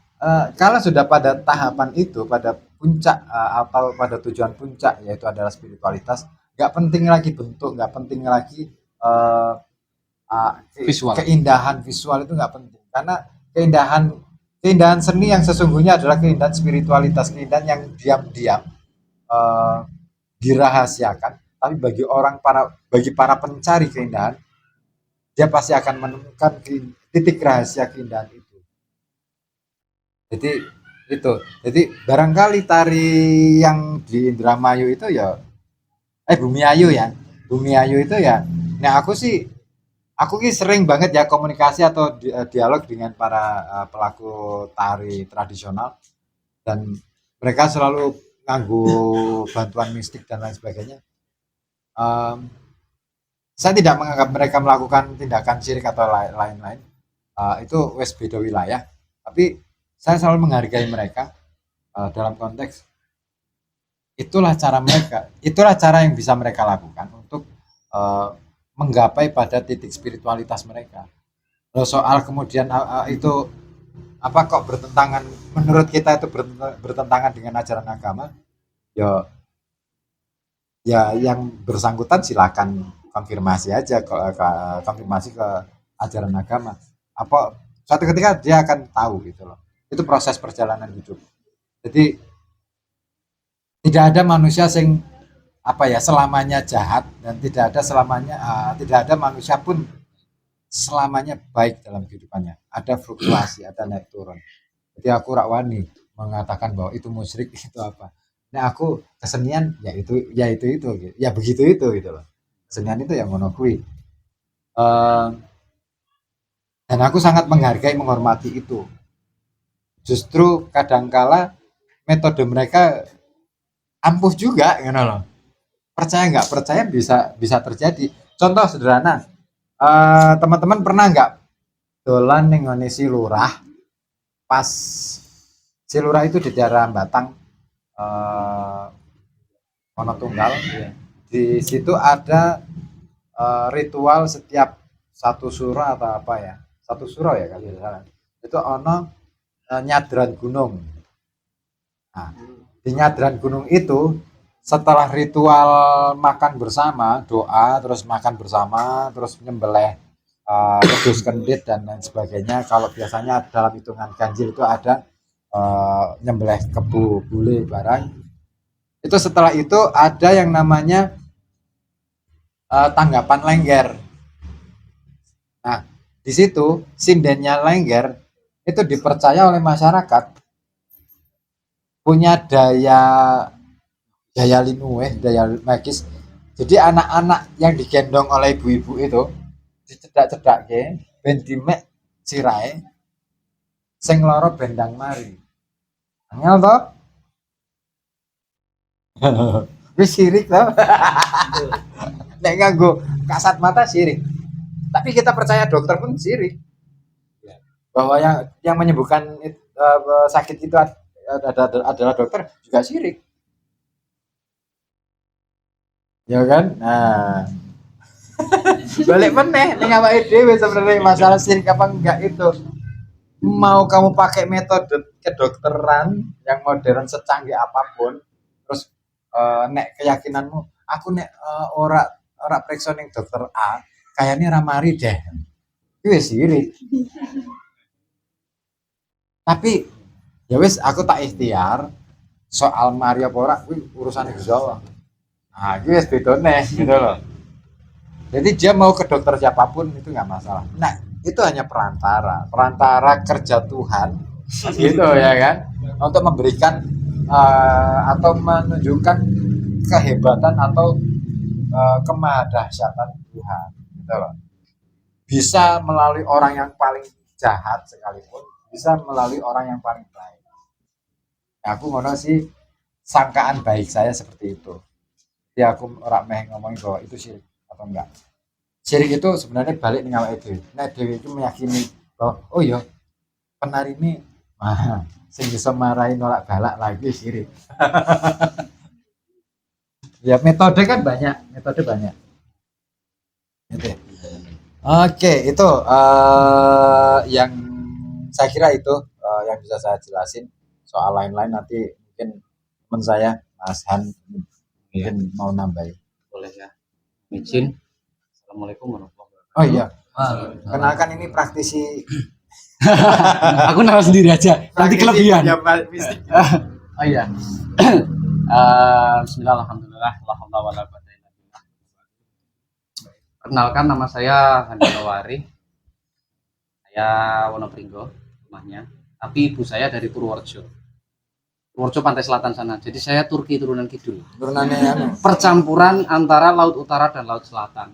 kalau sudah pada tahapan itu, pada puncak atau pada tujuan puncak yaitu adalah spiritualitas, nggak penting lagi bentuk, nggak penting lagi Visual. keindahan visual itu nggak penting, karena keindahan seni yang sesungguhnya adalah keindahan spiritualitas, keindahan yang diam-diam dirahasiakan, tapi bagi para pencari keindahan, dia pasti akan menemukan titik rahasia keindahan itu. Jadi barangkali tari yang di Indramayu itu ya Bumi Ayu ya, Bumi Ayu itu ya, nah aku sering banget ya komunikasi atau dialog dengan para pelaku tari tradisional, dan mereka selalu nganggu bantuan mistik dan lain sebagainya. Saya tidak menganggap mereka melakukan tindakan syirik atau lain-lain, itu wes beda wilayah, tapi saya selalu menghargai mereka dalam konteks itulah cara yang bisa mereka lakukan untuk menggapai pada titik spiritualitas mereka. Loh, soal kemudian itu apa kok bertentangan, menurut kita itu bertentangan dengan ajaran agama, ya yang bersangkutan silakan konfirmasi aja konfirmasi ke ajaran agama. Apa suatu ketika dia akan tahu gitu loh. Itu proses perjalanan hidup. Jadi tidak ada manusia yang selamanya jahat, dan tidak ada manusia pun selamanya baik dalam kehidupannya. Ada fluktuasi, ada naik turun. Jadi aku rak wani mengatakan bahwa itu musyrik itu apa. Nah aku kesenian ya itu gitu. Ya begitu itu gitu loh. Kesenian itu yang ngono kuwi. Eh, dan aku sangat menghargai menghormati itu. Justru kadangkala metode mereka ampuh juga gitu loh. Percaya nggak percaya bisa bisa terjadi. Contoh sederhana, teman-teman pernah nggak dolan ning ngone si lurah pas si lurah itu di daerah Batang, eh Monotunggal. Di situ ada ritual setiap satu suro atau apa ya, satu suro ya kalau tidak salah. Itu ono nyadran gunung. Nah, di nyadran gunung itu setelah ritual makan bersama, doa, terus makan bersama, terus nyembelih wedhus kendit dan lain sebagainya. Kalau biasanya dalam hitungan ganjil itu ada nyembelih kebu, bule, barang. Itu setelah itu ada yang namanya tanggapan lengger. Nah, di situ sindennya lengger itu dipercaya oleh masyarakat punya daya linueh, daya magis. Jadi anak-anak yang digendong oleh ibu-ibu itu dicedak-cedak ke ben dimek sirahe sing lara bendang mari. Angel to? Wis sirik to. Nek nganggo kasat mata sirik. Tapi kita percaya dokter pun sirik. Bahwa yang menyembuhkan sakit itu adalah dokter juga sirik. Ya kan? Nah, balik meneh ning awake dhewe sebenarnya masalah sirik apa enggak itu. Mau kamu pakai metode kedokteran yang modern secanggih apapun, terus nek keyakinanmu, aku nek ora ora periksa ning dokter A, kayaknya ramari deh. Itu wis sirik. Tapi ya wis aku tak ikhtiar soal mari apa ora kuwi urusane Gusti Allah. Nah, itu wis bedone gitu loh. Jadi dia mau ke dokter siapapun itu nggak masalah. Nah, itu hanya perantara kerja Tuhan, gitu ya kan, untuk memberikan atau menunjukkan kehebatan atau kemahadahsyatan Tuhan, gitu loh. Bisa melalui orang yang paling jahat sekalipun, bisa melalui orang yang paling baik. Nah, aku ngono sih sangkaan baik saya seperti itu. Jadi aku ora meh ngomongin bahwa itu syirik atau enggak. Syirik itu sebenarnya balik ning awake dhewe. Nek dhewe itu meyakini bahwa oh ya penari ini sing bisa marahi nolak balak lagi syirik. Ya metode kan banyak, metode banyak. Gitu. Oke, itu yang saya kira itu yang bisa saya jelasin. Soal lain-lain nanti mungkin teman saya Mas Han mungkin mau nambahin. Boleh ya. Izin. Assalamualaikum warahmatullahi wabarakatuh. Oh iya, kenalkan ini praktisi Aku naruh sendiri aja. Nanti kelebihan. Ya, mistik. Oh iya. Bismillah, alhamdulillah, la haula wala quwata illa billah. Perkenalkan, nama saya Handilawari. Saya Wonopringgo rumahnya. Tapi ibu saya dari Purworejo. Purworejo pantai selatan sana. Jadi saya Turki turunan kidul. Turunannya anu. Percampuran antara laut utara dan laut selatan.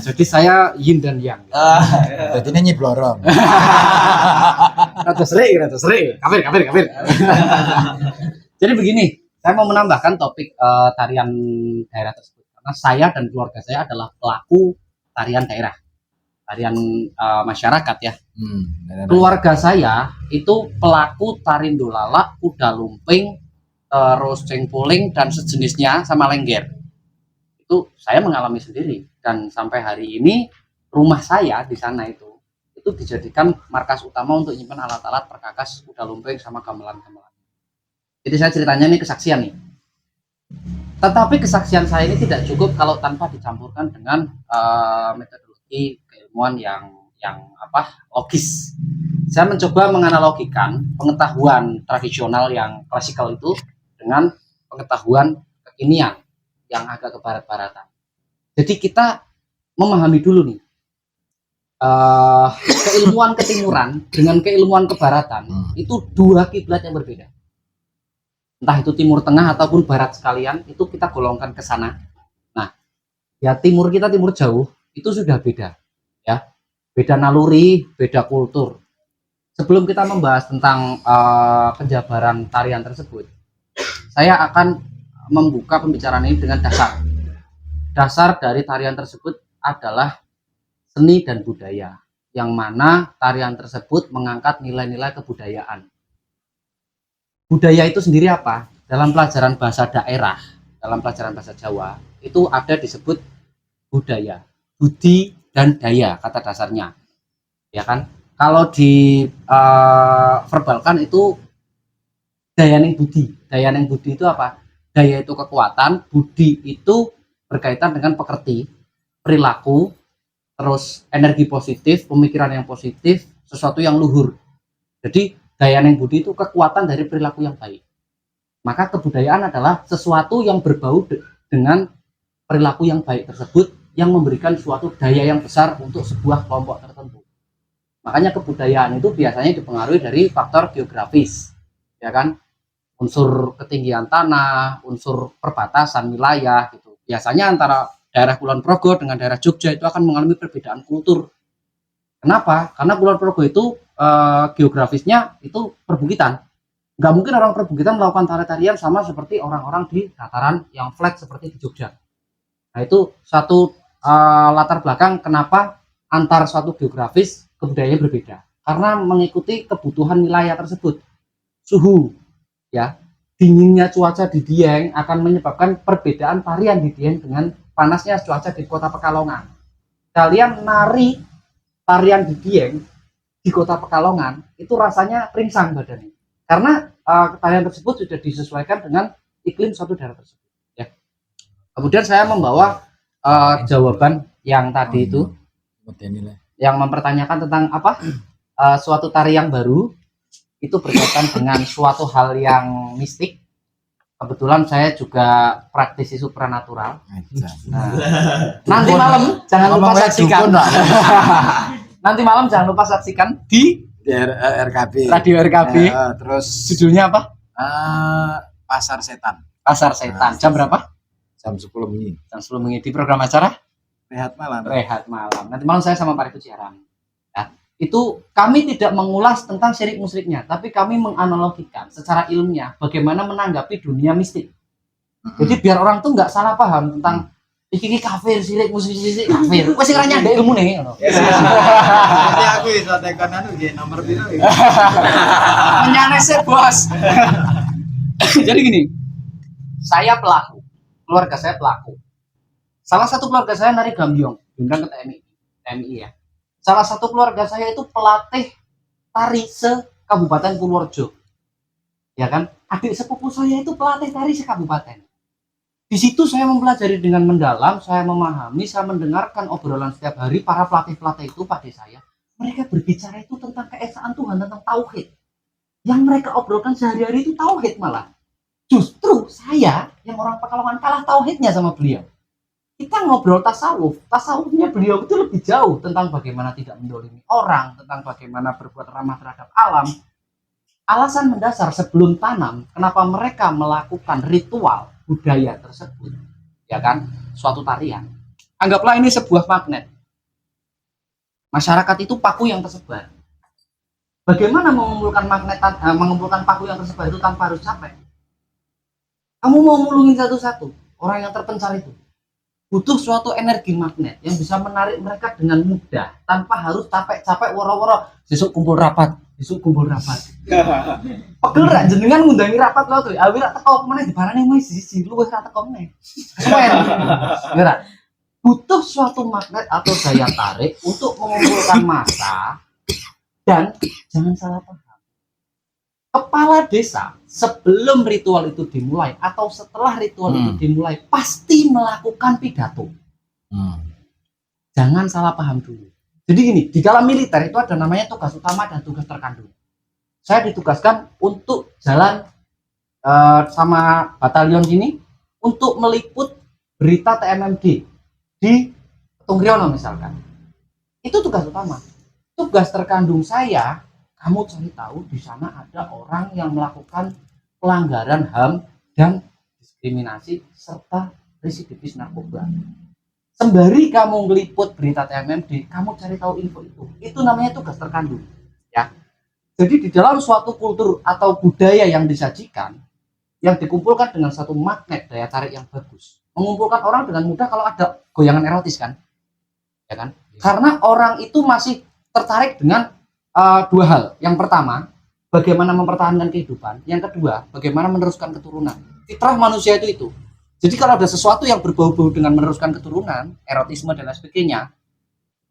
Jadi saya yin dan yang. Jadi ini nyiblorong. Rata seri. Kafir. Jadi begini, saya mau menambahkan topik tarian daerah tersebut karena saya dan keluarga saya adalah pelaku tarian daerah, tarian masyarakat ya. Keluarga saya itu pelaku tari dolala, kuda lumping, terus cengpoling dan sejenisnya sama lengger. Itu saya mengalami sendiri dan sampai hari ini rumah saya di sana itu dijadikan markas utama untuk menyimpan alat-alat perkakas kuda lumping sama gamelan-gamelan. Jadi saya ceritanya ini kesaksian nih. Tetapi kesaksian saya ini tidak cukup kalau tanpa dicampurkan dengan metodologi keilmuan yang logis. Saya mencoba menganalogikan pengetahuan tradisional yang klasikal itu dengan pengetahuan kekinian yang agak ke barat-baratan. Jadi kita memahami dulu nih keilmuan ketimuran dengan keilmuan kebaratan itu dua kiblat yang berbeda. Entah itu timur tengah ataupun barat sekalian, itu kita golongkan ke sana. Nah, ya timur kita timur jauh itu sudah beda, ya, beda naluri, beda kultur. Sebelum kita membahas tentang penjabaran tarian tersebut, saya akan membuka pembicaraan ini dengan dasar. Dasar dari tarian tersebut adalah seni dan budaya, yang mana tarian tersebut mengangkat nilai-nilai kebudayaan. Budaya itu sendiri apa? Dalam pelajaran bahasa daerah, dalam pelajaran bahasa Jawa, itu ada disebut budaya, budi dan daya kata dasarnya, ya kan? Kalau di verbalkan itu dayaning budi. Dayaning budi itu apa? Daya itu kekuatan, budi itu berkaitan dengan pekerti, perilaku, terus energi positif, pemikiran yang positif, sesuatu yang luhur. Jadi dayaning budi itu kekuatan dari perilaku yang baik. Maka kebudayaan adalah sesuatu yang berbau dengan perilaku yang baik tersebut, yang memberikan suatu daya yang besar untuk sebuah kelompok tertentu. Makanya kebudayaan itu biasanya dipengaruhi dari faktor geografis, ya kan? Unsur ketinggian tanah, unsur perbatasan wilayah gitu. Biasanya antara daerah Kulon Progo dengan daerah Jogja itu akan mengalami perbedaan kultur. Kenapa? Karena Kulon Progo itu geografisnya itu perbukitan. Nggak mungkin orang perbukitan melakukan tari-tarian sama seperti orang-orang di dataran yang flat seperti di Jogja. Nah, itu satu latar belakang kenapa antar suatu geografis kebudayaannya berbeda, karena mengikuti kebutuhan wilayah tersebut. Suhu, ya, dinginnya cuaca di Dieng akan menyebabkan perbedaan tarian di Dieng dengan panasnya cuaca di kota Pekalongan. Kalian nari tarian di Dieng di kota Pekalongan itu rasanya ringsang badannya, karena tarian tersebut sudah disesuaikan dengan iklim suatu daerah tersebut, ya. Kemudian saya membawa jawaban yang tadi itu, yang mempertanyakan tentang apa, suatu tari yang baru itu berkaitan dengan suatu hal yang mistik. Kebetulan saya juga praktisi supranatural. Nah, nanti malam jangan lupa saksikan. Nanti malam jangan lupa saksikan di RKB. Radio RKB. Terus judulnya apa? Pasar Setan. Pasar Setan. Jam berapa? Jam 10 menit. Jam 10 menit di program acara Rehat malam. Rehat Malam. Nanti malam saya sama Pak Rifut siaran. Nah, itu kami tidak mengulas tentang syirik musyriknya, tapi kami menganalogikan secara ilmiah bagaimana menanggapi dunia mistik. Jadi biar orang tuh nggak salah paham tentang iki kafir, syirik, musyrik, kafir. Wes sing ra nyandek ilmune ngono. Nanti aku iso tekan anu nggih nomor piro iki. Menyanese, Bos. Jadi gini, saya pelaku, keluarga saya pelaku. Salah satu keluarga saya nari gambyong, diundang ke TNI ya. Salah satu keluarga saya itu pelatih tari se-Kabupaten Purworejo. Ya kan? Adik sepupu saya itu pelatih tari se-Kabupaten. Di situ saya mempelajari dengan mendalam, saya memahami, saya mendengarkan obrolan setiap hari para pelatih-pelatih itu pada saya. Mereka berbicara itu tentang keesaan Tuhan, tentang tauhid. Yang mereka obrolkan sehari-hari itu tauhid malah. Justru saya yang orang Pekalongan kalah tauhidnya sama beliau. Kita ngobrol tasawuf, tasawufnya beliau itu lebih jauh tentang bagaimana tidak mendolimi orang, tentang bagaimana berbuat ramah terhadap alam. Alasan mendasar sebelum tanam, kenapa mereka melakukan ritual budaya tersebut, ya kan, suatu tarian. Anggaplah ini sebuah magnet. Masyarakat itu paku yang tersebar. Bagaimana mengumpulkan paku yang tersebar itu tanpa harus capek? Kamu mau mulungin satu-satu orang yang terpencar itu, butuh suatu energi magnet yang bisa menarik mereka dengan mudah tanpa harus capek-capek woro-woro besok kumpul rapat. Pegel ra jenengan ngundangi rapat lho tuh. Awi ra teko meneh dibarani wis siji luwih ra teko meneh. Ora. Butuh suatu magnet atau daya tarik untuk mengumpulkan massa, dan jangan salah paham. Kepala desa sebelum ritual itu dimulai atau setelah ritual itu dimulai pasti melakukan pidato. Jangan salah paham dulu. Jadi gini, di dalam militer itu ada namanya tugas utama dan tugas terkandung. Saya ditugaskan untuk jalan sama batalion ini untuk meliput berita TMMD di Tunggriono misalkan. Itu tugas utama. Tugas terkandung saya, kamu cari tahu di sana ada orang yang melakukan pelanggaran HAM dan diskriminasi serta residivis narkoba. Sembari kamu ngeliput berita TMMD, kamu cari tahu info itu. Itu namanya tugas terkandung, ya. Jadi di dalam suatu kultur atau budaya yang disajikan, yang dikumpulkan dengan satu magnet daya tarik yang bagus, mengumpulkan orang dengan mudah kalau ada goyangan erotis kan, ya kan? Karena orang itu masih tertarik dengan dua hal. Yang pertama, bagaimana mempertahankan kehidupan. Yang kedua, bagaimana meneruskan keturunan. Fitrah manusia itu. Jadi kalau ada sesuatu yang berbau-bau dengan meneruskan keturunan, erotisme dan lain sebagainya,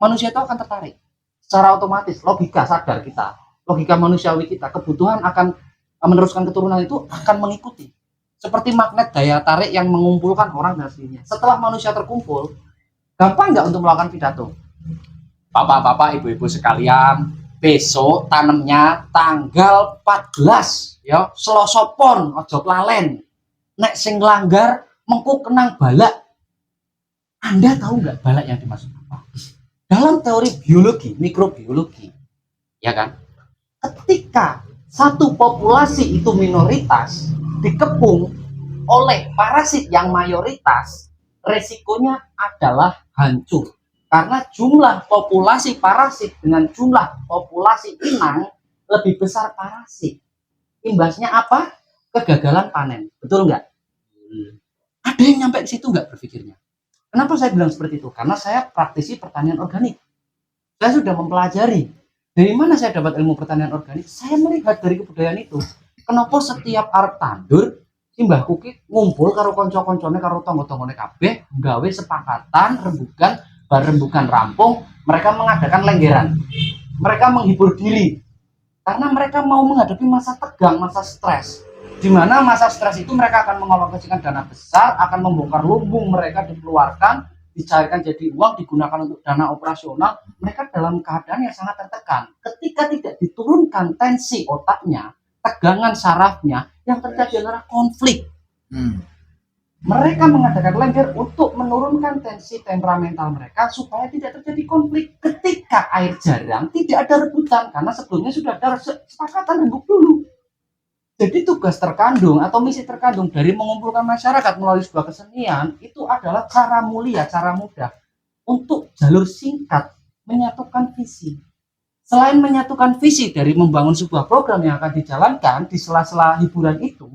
manusia itu akan tertarik. Secara otomatis, logika sadar kita, logika manusiawi kita, kebutuhan akan meneruskan keturunan itu akan mengikuti. Seperti magnet daya tarik yang mengumpulkan orang dan sebagainya. Setelah manusia terkumpul, gampang nggak untuk melakukan pidato? Bapak-bapak, ibu-ibu sekalian, besok tanamnya tanggal 14 ya, Selasa Pon, ojo lalen. Nek sing langgar mengko kenang balak. Anda tahu nggak balak yang dimaksud apa? Dalam teori biologi, mikrobiologi, ya kan? Ketika satu populasi itu minoritas dikepung oleh parasit yang mayoritas, resikonya adalah hancur. Karena jumlah populasi parasit dengan jumlah populasi inang lebih besar parasit. Imbasnya apa? Kegagalan panen. Betul nggak? Ada yang nyampe ke situ nggak berpikirnya? Kenapa saya bilang seperti itu? Karena saya praktisi pertanian organik. Saya sudah mempelajari. Dari mana saya dapat ilmu pertanian organik? Saya melihat dari kebudayaan itu. Kenapa setiap arep tandur, simbah kuki ngumpul karo konco-koncone karo tonggo-tonggone kabeh, gawe sepakatan rembugan, bar rembugan rampung, mereka mengadakan lenggeran. Mereka menghibur diri. Karena mereka mau menghadapi masa tegang, masa stres. Di mana masa stres itu mereka akan mengalokasikan dana besar, akan membongkar lumbung mereka dikeluarkan, dicairkan jadi uang, digunakan untuk dana operasional. Mereka dalam keadaan yang sangat tertekan. Ketika tidak diturunkan tensi otaknya, tegangan sarafnya, yang terjadi adalah konflik. Mereka mengadakan lengger untuk menurunkan tensi temperamental mereka supaya tidak terjadi konflik. Ketika air jarang, tidak ada rebutan karena sebelumnya sudah ada kesepakatan rembuk dulu. Jadi tugas terkandung atau misi terkandung dari mengumpulkan masyarakat melalui sebuah kesenian itu adalah cara mulia, cara mudah untuk jalur singkat menyatukan visi. Selain menyatukan visi dari membangun sebuah program yang akan dijalankan di sela-sela hiburan itu,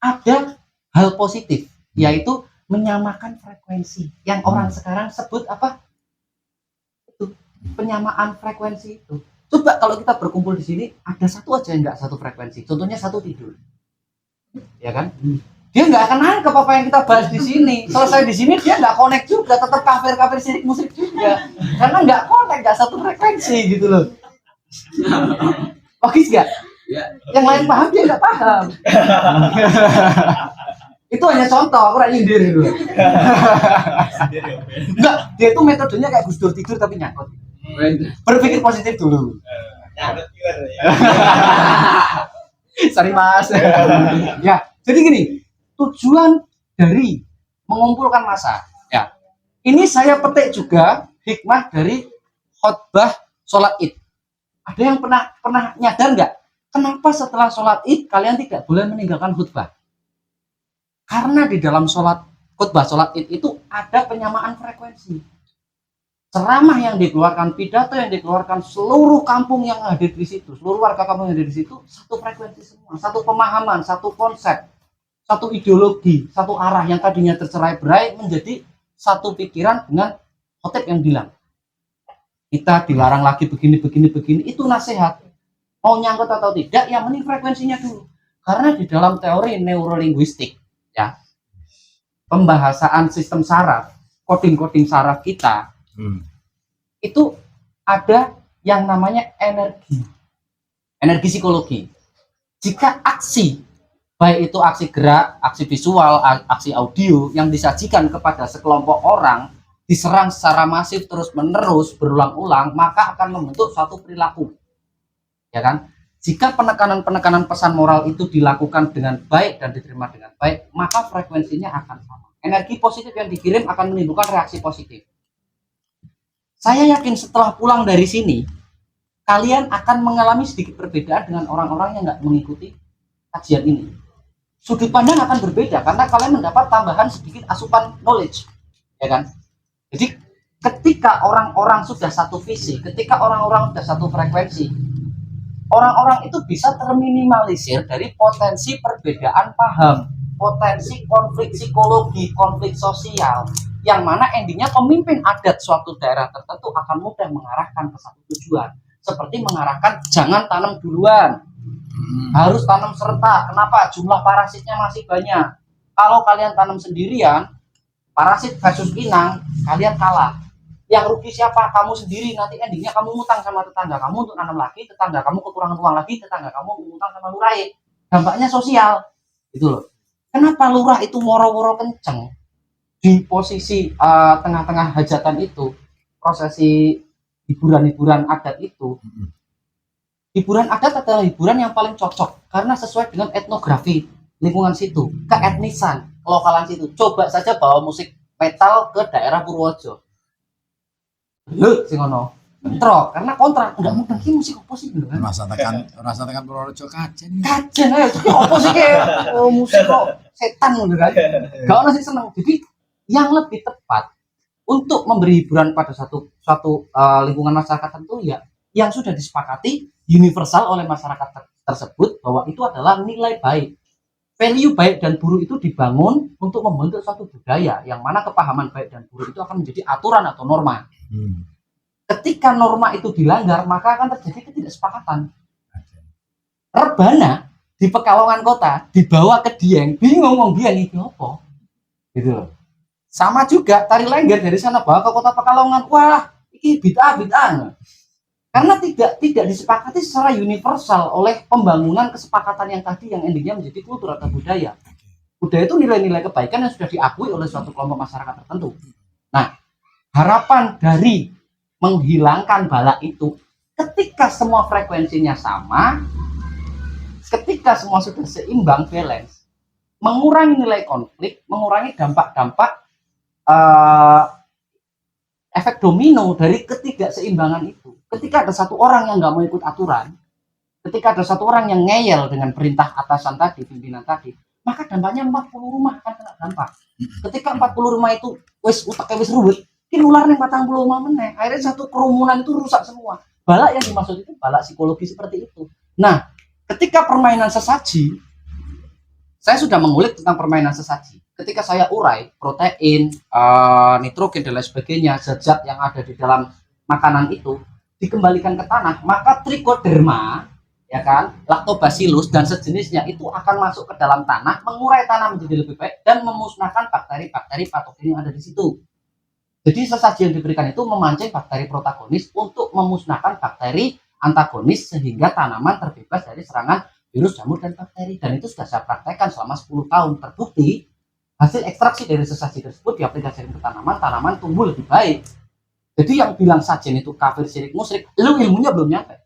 ada hal positif, yaitu menyamakan frekuensi yang orang sekarang sebut apa? Itu penyamaan frekuensi itu. Coba kalau kita berkumpul di sini, ada satu aja yang nggak satu frekuensi. Contohnya satu tidur, ya kan? Dia nggak akan nangkep apa yang kita bahas di sini. Selesai di sini dia nggak connect juga, tetap kafir sirik musik juga, karena nggak connect, nggak satu frekuensi gitu loh. Logis nggak? Yang lain paham dia nggak paham. Itu hanya contoh, aku nggak nyindir itu. Enggak, dia itu metodenya kayak Gus Dur, tidur tapi nyangkut. Berpikir positif dulu. Sorry mas. Ya, jadi gini, tujuan dari mengumpulkan massa. Ya, ini saya petik juga hikmah dari khotbah sholat Id. Ada yang pernah nyadar nggak? Kenapa setelah sholat Id kalian tidak boleh meninggalkan khutbah? Karena di dalam khutbah sholat Id itu ada penyamaan frekuensi. Ceramah yang dikeluarkan, pidato yang dikeluarkan, seluruh kampung yang hadir di situ, seluruh warga kampung yang hadir di situ, satu frekuensi semua, satu pemahaman, satu konsep, satu ideologi, satu arah yang tadinya tercerai-berai menjadi satu pikiran dengan khotib yang bilang, kita dilarang lagi begini, itu nasihat. Mau nyangkut atau tidak, yang penting frekuensinya dulu. Karena di dalam teori neurolinguistik, ya, pembahasan sistem saraf, coding saraf kita, itu ada yang namanya energi psikologi. Jika aksi, baik itu aksi gerak, aksi visual, aksi audio yang disajikan kepada sekelompok orang diserang secara masif terus menerus berulang-ulang, maka akan membentuk suatu perilaku, ya kan? Jika penekanan pesan moral itu dilakukan dengan baik dan diterima dengan baik, maka frekuensinya akan sama. Energi positif yang dikirim akan menimbulkan reaksi positif. Saya yakin setelah pulang dari sini, kalian akan mengalami sedikit perbedaan dengan orang-orang yang nggak mengikuti kajian ini. Sudut pandang akan berbeda karena kalian mendapat tambahan sedikit asupan knowledge, ya kan? Jadi ketika orang-orang sudah satu visi, ketika orang-orang sudah satu frekuensi, orang-orang itu bisa terminimalisir dari potensi perbedaan paham, potensi konflik psikologi, konflik sosial, yang mana endingnya pemimpin adat suatu daerah tertentu akan mudah mengarahkan ke satu tujuan, seperti mengarahkan jangan tanam duluan, harus tanam serentak. Kenapa? Jumlah parasitnya masih banyak. Kalau kalian tanam sendirian, parasit versus inang, kalian kalah. Yang rugi siapa? Kamu sendiri. Nanti endingnya kamu ngutang sama tetangga kamu untuk nanam lagi, tetangga kamu kekurangan uang lagi, tetangga kamu ngutang sama lurah. Dampaknya sosial, gitu loh. Kenapa lurah itu woro-woro kenceng di posisi tengah-tengah hajatan itu, prosesi hiburan-hiburan adat itu? Hiburan adat adalah hiburan yang paling cocok karena sesuai dengan etnografi lingkungan situ, keetnisan, kelokalan situ. Coba saja bawa musik metal ke daerah Purworejo. Lu sing ngono. Entro, karena kontra, enggak mungkin ki musik apa sih gitu kan. Rasa tekan Purworejo kajen. Kajen ayo apa sih kayak musik kok setan gitu kan. Enggak ono sing seneng. Jadi yang lebih tepat untuk memberi hiburan pada suatu lingkungan masyarakat tentu ya yang sudah disepakati universal oleh masyarakat tersebut bahwa itu adalah nilai baik. Value baik dan buruk itu dibangun untuk membentuk suatu budaya yang mana kepahaman baik dan buruk itu akan menjadi aturan atau norma. Ketika norma itu dilanggar, maka akan terjadi ketidaksepakatan. Rebana di Pekalongan kota dibawa ke Dieng, bingung wong Dieng iki apa? Gitu loh. Sama juga tari lengger dari sana bawa ke kota Pekalongan, wah, iki bid'ah. Karena tidak disepakati secara universal oleh pembangunan kesepakatan yang tadi yang endingnya menjadi kultur atau budaya. Budaya itu nilai-nilai kebaikan yang sudah diakui oleh suatu kelompok masyarakat tertentu. Nah, harapan dari menghilangkan bala itu ketika semua frekuensinya sama, ketika semua sudah seimbang, balance, mengurangi nilai konflik, mengurangi dampak-dampak efek domino dari ketidakseimbangan itu. Ketika ada satu orang yang nggak mau ikut aturan, ketika ada satu orang yang ngeyel dengan perintah atasan tadi, pimpinan tadi, maka dampaknya 40 rumah akan kena dampak. Ketika 40 rumah itu wis utaknya wis ruwet, ini ularnya 40 rumah meneh. Akhirnya satu kerumunan itu rusak semua. Balak yang dimaksud itu balak psikologi seperti itu. Nah, ketika permainan sesaji, saya sudah mengulik tentang permainan sesaji. Ketika saya urai protein, nitrogen dan lain sebagainya, zat-zat yang ada di dalam makanan itu dikembalikan ke tanah, maka trichoderma, ya kan, lactobacillus dan sejenisnya itu akan masuk ke dalam tanah, mengurai tanah menjadi lebih baik dan memusnahkan bakteri-bakteri patogen yang ada di situ. Jadi sesaji yang diberikan itu memancing bakteri protagonis untuk memusnahkan bakteri antagonis sehingga tanaman terbebas dari serangan virus, jamur, dan bakteri. Dan itu sudah saya praktekkan selama 10 tahun. Terbukti hasil ekstraksi dari sesaji tersebut diaplikasikan ke tanaman tumbuh lebih baik. Jadi yang bilang sajen itu kafir, syirik, musyrik, lu ilmunya belum nyampe.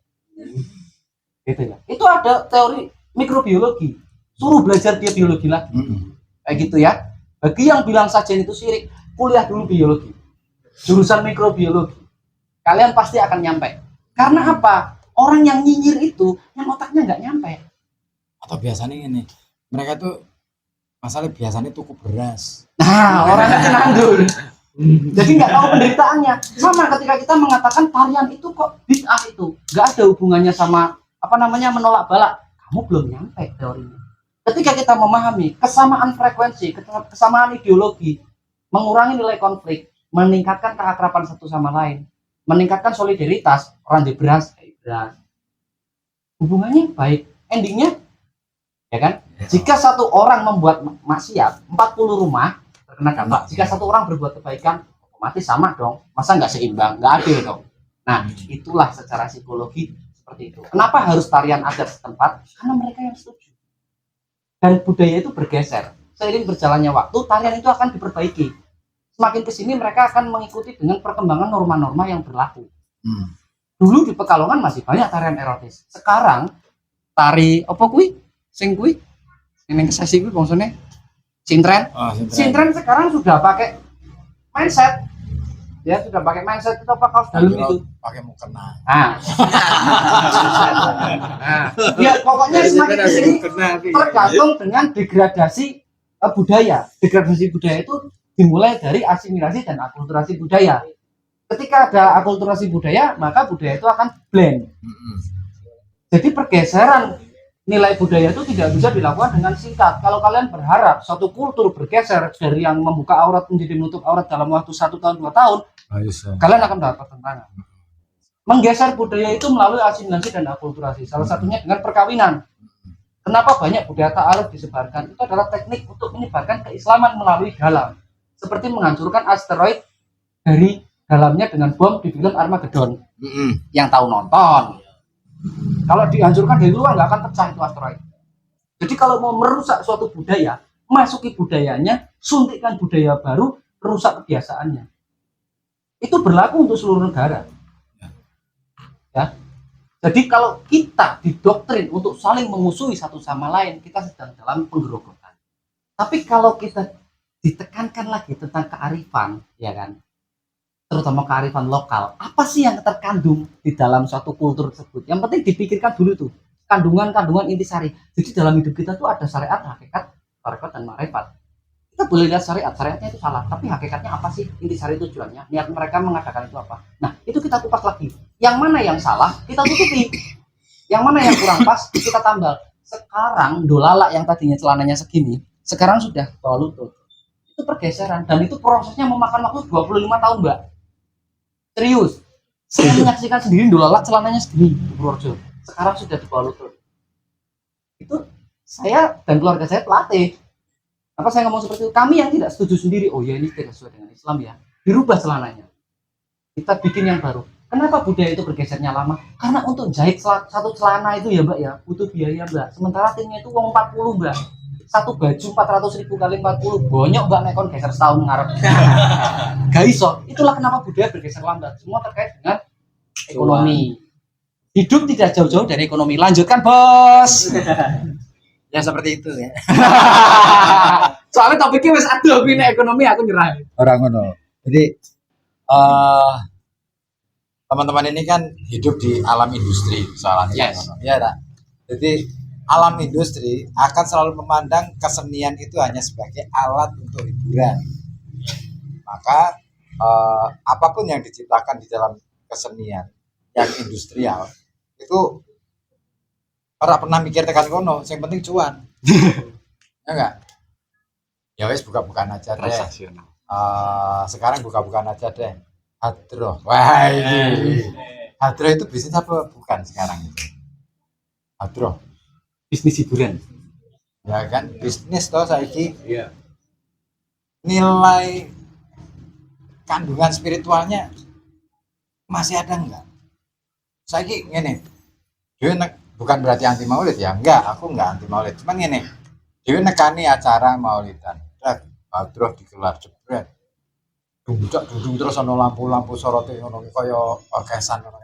Gitu ya. Itu ada teori mikrobiologi. Suruh belajar dia biologi lagi. Kayak gitu ya. Bagi yang bilang sajen itu syirik, kuliah dulu biologi. Jurusan mikrobiologi. Kalian pasti akan nyampe. Karena apa? Orang yang nyinyir itu, yang otaknya nggak nyampe. Atau biasanya ini, mereka tuh masalah biasanya tuku beras. Nah, orang itu nganggur. Jadi nggak tahu penderitaannya. Sama ketika kita mengatakan tarian itu kok bid'ah itu, nggak ada hubungannya sama menolak balak. Kamu belum nyampe teorinya. Ketika kita memahami kesamaan frekuensi, kesamaan ideologi, mengurangi nilai konflik, meningkatkan keakraban satu sama lain, meningkatkan solidaritas, orang di beras, hubungannya baik. Endingnya, ya kan? Jika satu orang membuat maksiat, 40 rumah terkena dampak. Jika satu orang berbuat kebaikan, otomatis sama dong. Masa nggak seimbang, nggak adil dong. Nah, itulah secara psikologi seperti itu. Kenapa harus tarian adat setempat? Karena mereka yang setuju. Dan budaya itu bergeser. Seiring berjalannya waktu, tarian itu akan diperbaiki. Semakin kesini mereka akan mengikuti dengan perkembangan norma-norma yang berlaku. Dulu di Pekalongan masih banyak tarian erotis. Sekarang tari apa kuwi? Sing kuwi? Sing kesasi kuwi bangsane sintren. Sintren sekarang sudah pakai mindset. dia sudah pakai mindset itu apa kaos dalam itu. pakai mukena. Nah, nah, ya pokoknya semakin kesini tergantung dengan degradasi budaya. Degradasi budaya itu dimulai dari asimilasi dan akulturasi budaya. Ketika ada akulturasi budaya, maka budaya itu akan blend. Jadi pergeseran nilai budaya itu tidak bisa dilakukan dengan singkat. Kalau kalian berharap suatu kultur bergeser dari yang membuka aurat menjadi menutup aurat dalam waktu 1 tahun 2 tahun, kalian akan dapat pertentangan. Menggeser budaya itu melalui asimilasi dan akulturasi. Salah satunya dengan perkawinan. Kenapa banyak budaya ta'aruf disebarkan? Itu adalah teknik untuk menyebarkan keislaman melalui dalam. Seperti menghancurkan asteroid dari dalamnya dengan bom di film Armageddon. Yang tahu nonton. Kalau dihancurkan dari luar nggak akan pecah itu asteroid. Jadi kalau mau merusak suatu budaya, masuki budayanya, suntikkan budaya baru, rusak kebiasaannya. Itu berlaku untuk seluruh negara. Ya. Jadi kalau kita didoktrin untuk saling memusuhi satu sama lain, kita sedang dalam penggerogotan. Tapi kalau kita ditekankan lagi tentang kearifan, ya kan, terutama kearifan lokal, apa sih yang terkandung di dalam suatu kultur tersebut? Yang penting dipikirkan dulu tuh, kandungan-kandungan intisari. Jadi dalam hidup kita tuh ada syariat, hakikat, tarekat, dan ma'rifat. Kita boleh lihat syariatnya itu salah, tapi hakikatnya apa sih? Intisari tujuannya, niat mereka mengadakan itu apa? Nah, itu kita kupas lagi. Yang mana yang salah, kita tutupi. Yang mana yang kurang pas, kita tambal. Sekarang dolalak yang tadinya celananya segini, sekarang sudah bawah lutut. Itu pergeseran, dan itu prosesnya memakan waktu 25 tahun, Mbak. Serius, saya menyaksikan sendiri dolalak celananya segini di Purworejo. Sekarang sudah di bawah lutut. Itu saya dan keluarga saya pelatih. Apa saya ngomong seperti itu? Kami yang tidak setuju sendiri, oh ya ini tidak sesuai dengan Islam ya, dirubah celananya. Kita bikin yang baru. Kenapa budaya itu bergesernya lama? Karena untuk jahit satu celana itu ya Mbak ya, butuh biaya Mbak. Sementara timnya itu uang 40 Mbak. Satu baju 400.000 kali 40, bonyok Mbak nekon geser setahun ngarep. Gak iso. Itulah kenapa budaya bergeser lambat. Semua terkait dengan ekonomi. Hidup tidak jauh-jauh dari ekonomi. Lanjutkan bos. Ya seperti itu ya. Soalnya topiknya wis aduh aku ini ekonomi aku nyerah. Orang ngono. Jadi teman-teman ini kan hidup di alam industri soalnya. Yes. Ya, tak? Jadi alam industri akan selalu memandang kesenian itu hanya sebagai alat untuk hiburan. Maka apapun yang diciptakan di dalam kesenian yang industrial itu orang pernah mikir tekan kono, yang penting cuan. Ya enggak? Ya wes buka-bukaan aja deh. Transaksional. Sekarang buka-bukaan aja deh. Hadroh. Wah ini. Hadroh itu bisnis apa bukan sekarang itu? Hadroh. Bisnis hiburan. Ya kan bisnis toh saiki. Iya. Nilai kandungan spiritualnya masih ada enggak? Saiki ngene. Dhewe bukan berarti anti maulid ya, enggak, aku enggak anti maulid, cuman ngene, dhewe nekani acara maulidan, hadroh digelar jebret, duduk terus ono lampu sorote ngono kaya orkesan ngono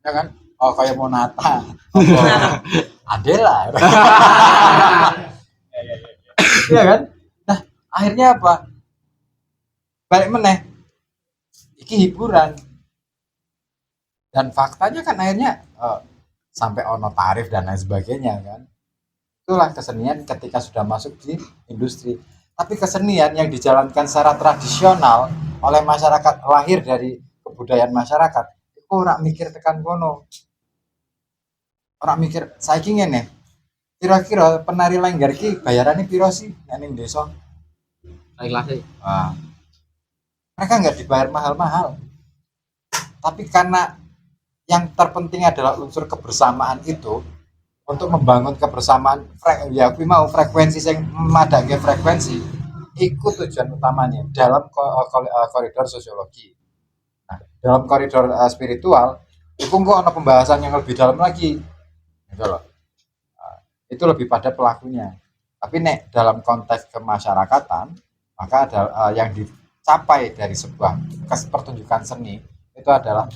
ya kan, kaya Monata, Adela, ya kan, nah akhirnya apa, balik meneh, iki hiburan, dan faktanya kan akhirnya sampai ono tarif dan lain sebagainya kan. Itulah kesenian ketika sudah masuk di industri. Tapi kesenian yang dijalankan secara tradisional oleh masyarakat, lahir dari kebudayaan masyarakat, itu orang mikir tekan kono. Orang mikir saiki ngene. Kira-kira penari lengger ki bayarannya piro sih ning desa? Ikhlas. Wah. Mereka nggak dibayar mahal-mahal. Tapi karena yang terpenting adalah unsur kebersamaan itu, untuk membangun kebersamaan ya aku mau frekuensi yang memadai frekuensi itu tujuan utamanya dalam koridor sosiologi. Nah, dalam koridor spiritual itu kok ada pembahasan yang lebih dalam lagi gitu loh. Itu lebih pada pelakunya. Tapi nek dalam konteks kemasyarakatan maka ada yang dicapai dari sebuah pertunjukan seni itu adalah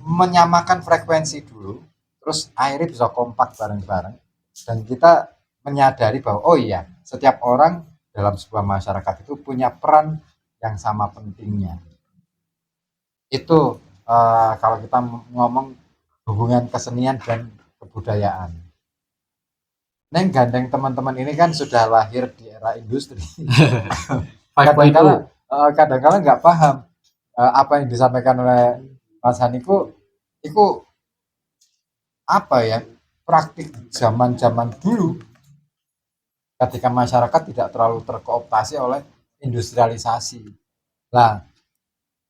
menyamakan frekuensi dulu, terus akhirnya bisa kompak bareng-bareng, dan kita menyadari bahwa oh iya, setiap orang dalam sebuah masyarakat itu punya peran yang sama pentingnya. Itu kalau kita ngomong hubungan kesenian dan kebudayaan. Neng gandeng teman-teman ini kan sudah lahir di era industri. Kadang-kala nggak paham apa yang disampaikan oleh Mas Haniku itu apa ya, praktik zaman-zaman dulu ketika masyarakat tidak terlalu terkooptasi oleh industrialisasi. Nah,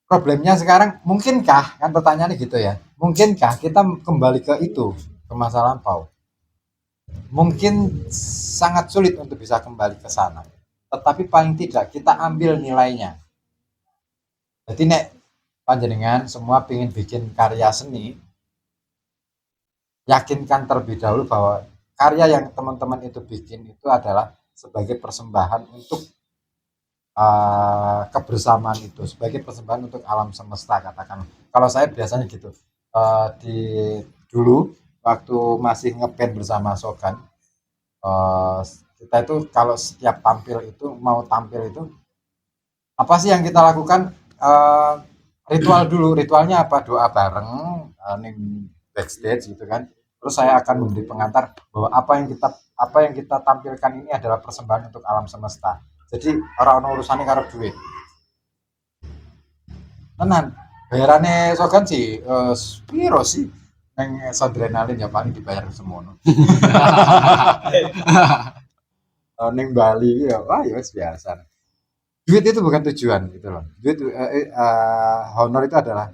problemnya sekarang mungkinkah, kan pertanyaannya gitu ya, mungkinkah kita kembali ke itu, ke masa lampau? Mungkin sangat sulit untuk bisa kembali ke sana, tetapi paling tidak kita ambil nilainya. Jadi nek panjenengan semua ingin bikin karya seni, yakinkan terlebih dahulu bahwa karya yang teman-teman itu bikin itu adalah sebagai persembahan untuk kebersamaan itu, sebagai persembahan untuk alam semesta, katakan. Kalau saya biasanya gitu, di dulu waktu masih ngeband bersama Sogan, kita itu kalau setiap tampil itu, mau tampil itu, apa sih yang kita lakukan? Ritual dulu, ritualnya apa? Doa bareng nih backstage gitu kan. Terus saya akan memberi pengantar bahwa apa yang kita tampilkan ini adalah persembahan untuk alam semesta. Jadi orang urusannya karo duit. Tenan, bayarannya Sogan sih piro sih? Neng adrenalin ya paling dibayar semono. Neng Bali ya, wah ya biasa. Duit itu bukan tujuan gitu loh. Duit honor itu adalah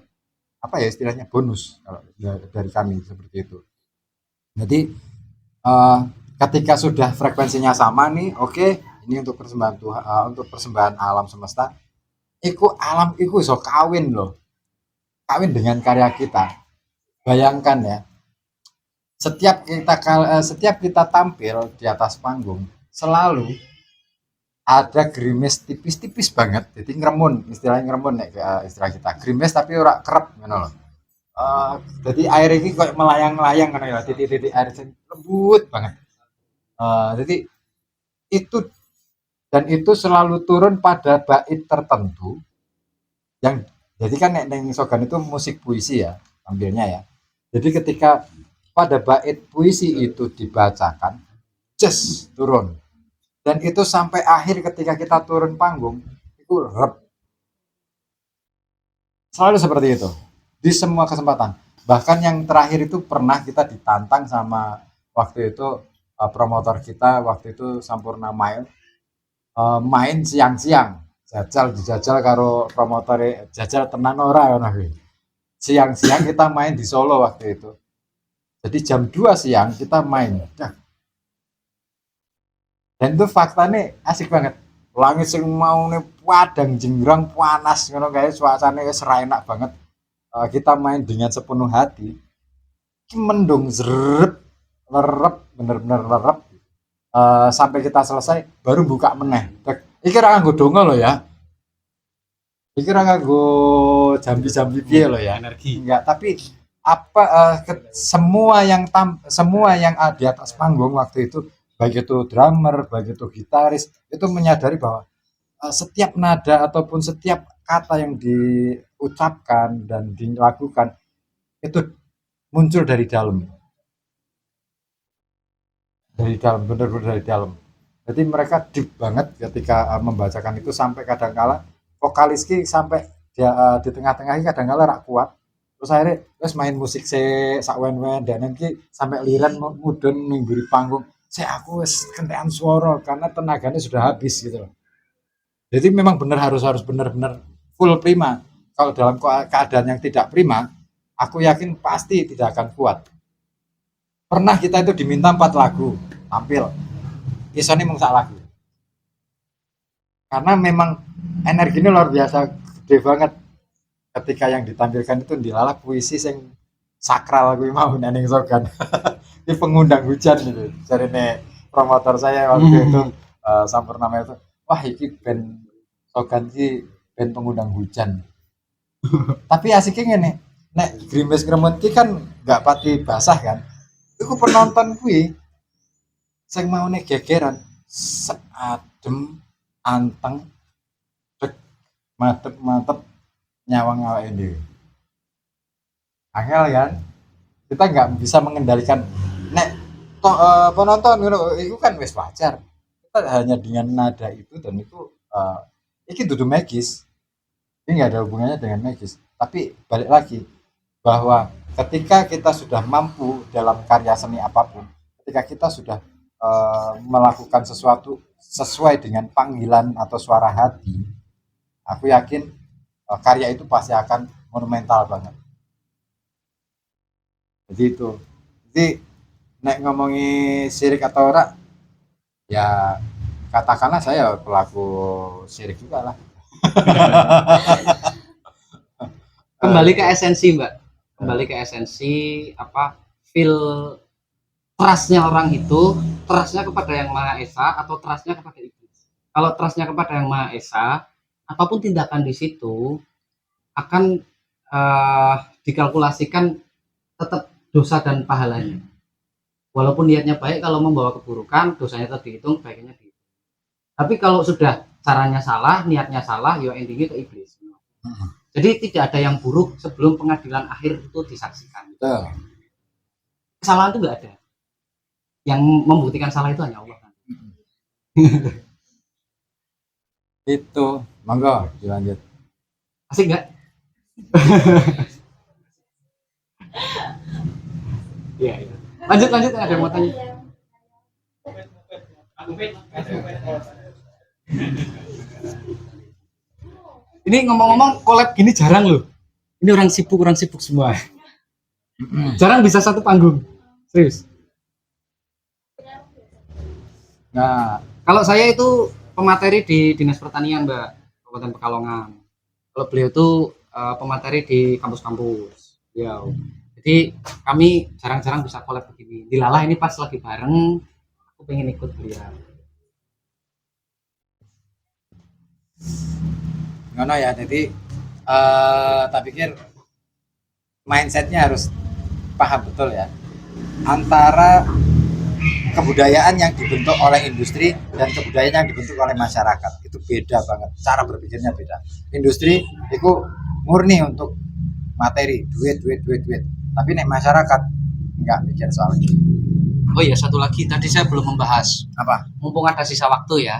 apa ya istilahnya, bonus kalau dari kami seperti itu. Jadi ketika sudah frekuensinya sama nih, oke, ini untuk persembahan Tuhan, untuk persembahan alam semesta. Iku iso kawin loh, kawin dengan karya kita. Bayangkan ya, setiap kita tampil di atas panggung selalu ada gerimis tipis-tipis banget, jadi ngeremun, istilahnya ngeremun nek istilah kita gerimis tapi ora kerep ngono loh. Jadi air ini kayak melayang-layang kan ya, titik-titik air lembut banget. Jadi itu, dan itu selalu turun pada bait tertentu yang, jadi kan neng Sogan itu musik puisi ya ambilnya ya. Jadi ketika pada bait puisi itu dibacakan, just turun, dan itu sampai akhir ketika kita turun panggung itu rep, selalu seperti itu di semua kesempatan. Bahkan yang terakhir itu pernah kita ditantang sama waktu itu promotor kita waktu itu Sampurna Mail, main siang-siang, dijajal karo promotor, jajal tenan ora ngono kuwi. Siang-siang kita main di Solo waktu itu. Jadi jam 2 siang kita main. Dan itu faktanya asik banget. Langit sing maune padang jinggrang panas ngono kae, suasananya wis enak banget. Kita main dengan sepenuh hati. Ki mendung zrep, lerep, bener-bener lerep. Sampai kita selesai baru buka meneh. Iki ora nganggo donga lho ya. Iki ora nganggo jambi-jambi piye lho ya. Energi. Enggak, tapi apa semua yang ada di atas panggung waktu itu, baik itu drummer, baik itu gitaris, itu menyadari bahwa setiap nada ataupun setiap kata yang diucapkan dan dilakukan itu muncul dari dalam, benar-benar dari dalam. Jadi mereka deep banget ketika membacakan itu, sampai kadang-kala vokalis ki sampai dia di tengah-tengah kadang-kala rak kuat. Terus akhirnya terus main musik sak wen-wen dan nanti sampai liran mudun mingguri panggung. Aku wis kentean suara karena tenaganya sudah habis gitu loh. Jadi memang harus benar-benar full prima. Kalau dalam keadaan yang tidak prima, aku yakin pasti tidak akan kuat. Pernah kita itu diminta 4 lagu tampil, isone mung sak lagu. Karena memang energinya luar biasa gede banget. Ketika yang ditampilkan itu dilalah puisi sing sakral kuwi mau neng Sogan. Ini pengundang hujan gitu. Jarine promotor saya waktu itu Sampurna itu, wah iki band Sogan ki band pengundang hujan. Tapi asiknya ngene, nek Grimes Gremon ki kan gak pati basah kan. Iku penonton kuwi sing maune gegeran, adem, anteng, mantep nyawang awake dhewe. Angel kan, kita nggak bisa mengendalikan nek penonton ngono itu kan wis wajar. Kita hanya dengan nada itu dan itu iki dudu magis. Ini nggak ada hubungannya dengan magis. Tapi balik lagi bahwa ketika kita sudah mampu dalam karya seni apapun, ketika kita sudah melakukan sesuatu sesuai dengan panggilan atau suara hati, aku yakin karya itu pasti akan monumental banget. Jadi itu. Jadi nek ngomongi sirik atau ora, ya katakanlah saya pelaku sirik juga lah. Kembali ke esensi, Mbak. Kembali ke esensi apa? Feel trustnya orang itu, trustnya kepada yang Maha Esa atau trustnya kepada iblis. Kalau trustnya kepada yang Maha Esa, apapun tindakan di situ akan dikalkulasikan tetap dosa dan pahalanya. Walaupun niatnya baik, kalau membawa keburukan, dosanya tetap dihitung, baiknya dihitung. Tapi kalau sudah caranya salah, niatnya salah, ya endingnya ke iblis. Jadi tidak ada yang buruk sebelum pengadilan akhir itu disaksikan. Betul. Kesalahan itu nggak ada. Yang membuktikan salah itu hanya Allah. Itu, monggo dilanjut. Asik nggak? Iya, iya. Lanjut, ada yang mau tanya. Ini ngomong-ngomong collab gini jarang loh. Ini orang sibuk semua. Jarang bisa satu panggung. Serius. Nah, kalau saya itu pemateri di Dinas Pertanian, Mbak, Kabupaten Pekalongan. Kalau beliau itu pemateri di kampus-kampus. Ya. Jadi kami jarang-jarang bisa collab begini. Dilalah ini pas lagi bareng, aku pengen ikut beliau. Ngono ya, jadi tak pikir mindsetnya harus paham betul ya antara kebudayaan yang dibentuk oleh industri dan kebudayaan yang dibentuk oleh masyarakat. Itu beda banget, cara berpikirnya beda. Industri itu murni untuk materi, duit. Tapi nek masyarakat nggak mikir soal itu. Oh iya, satu lagi tadi saya belum membahas. Apa? Mumpung ada sisa waktu ya.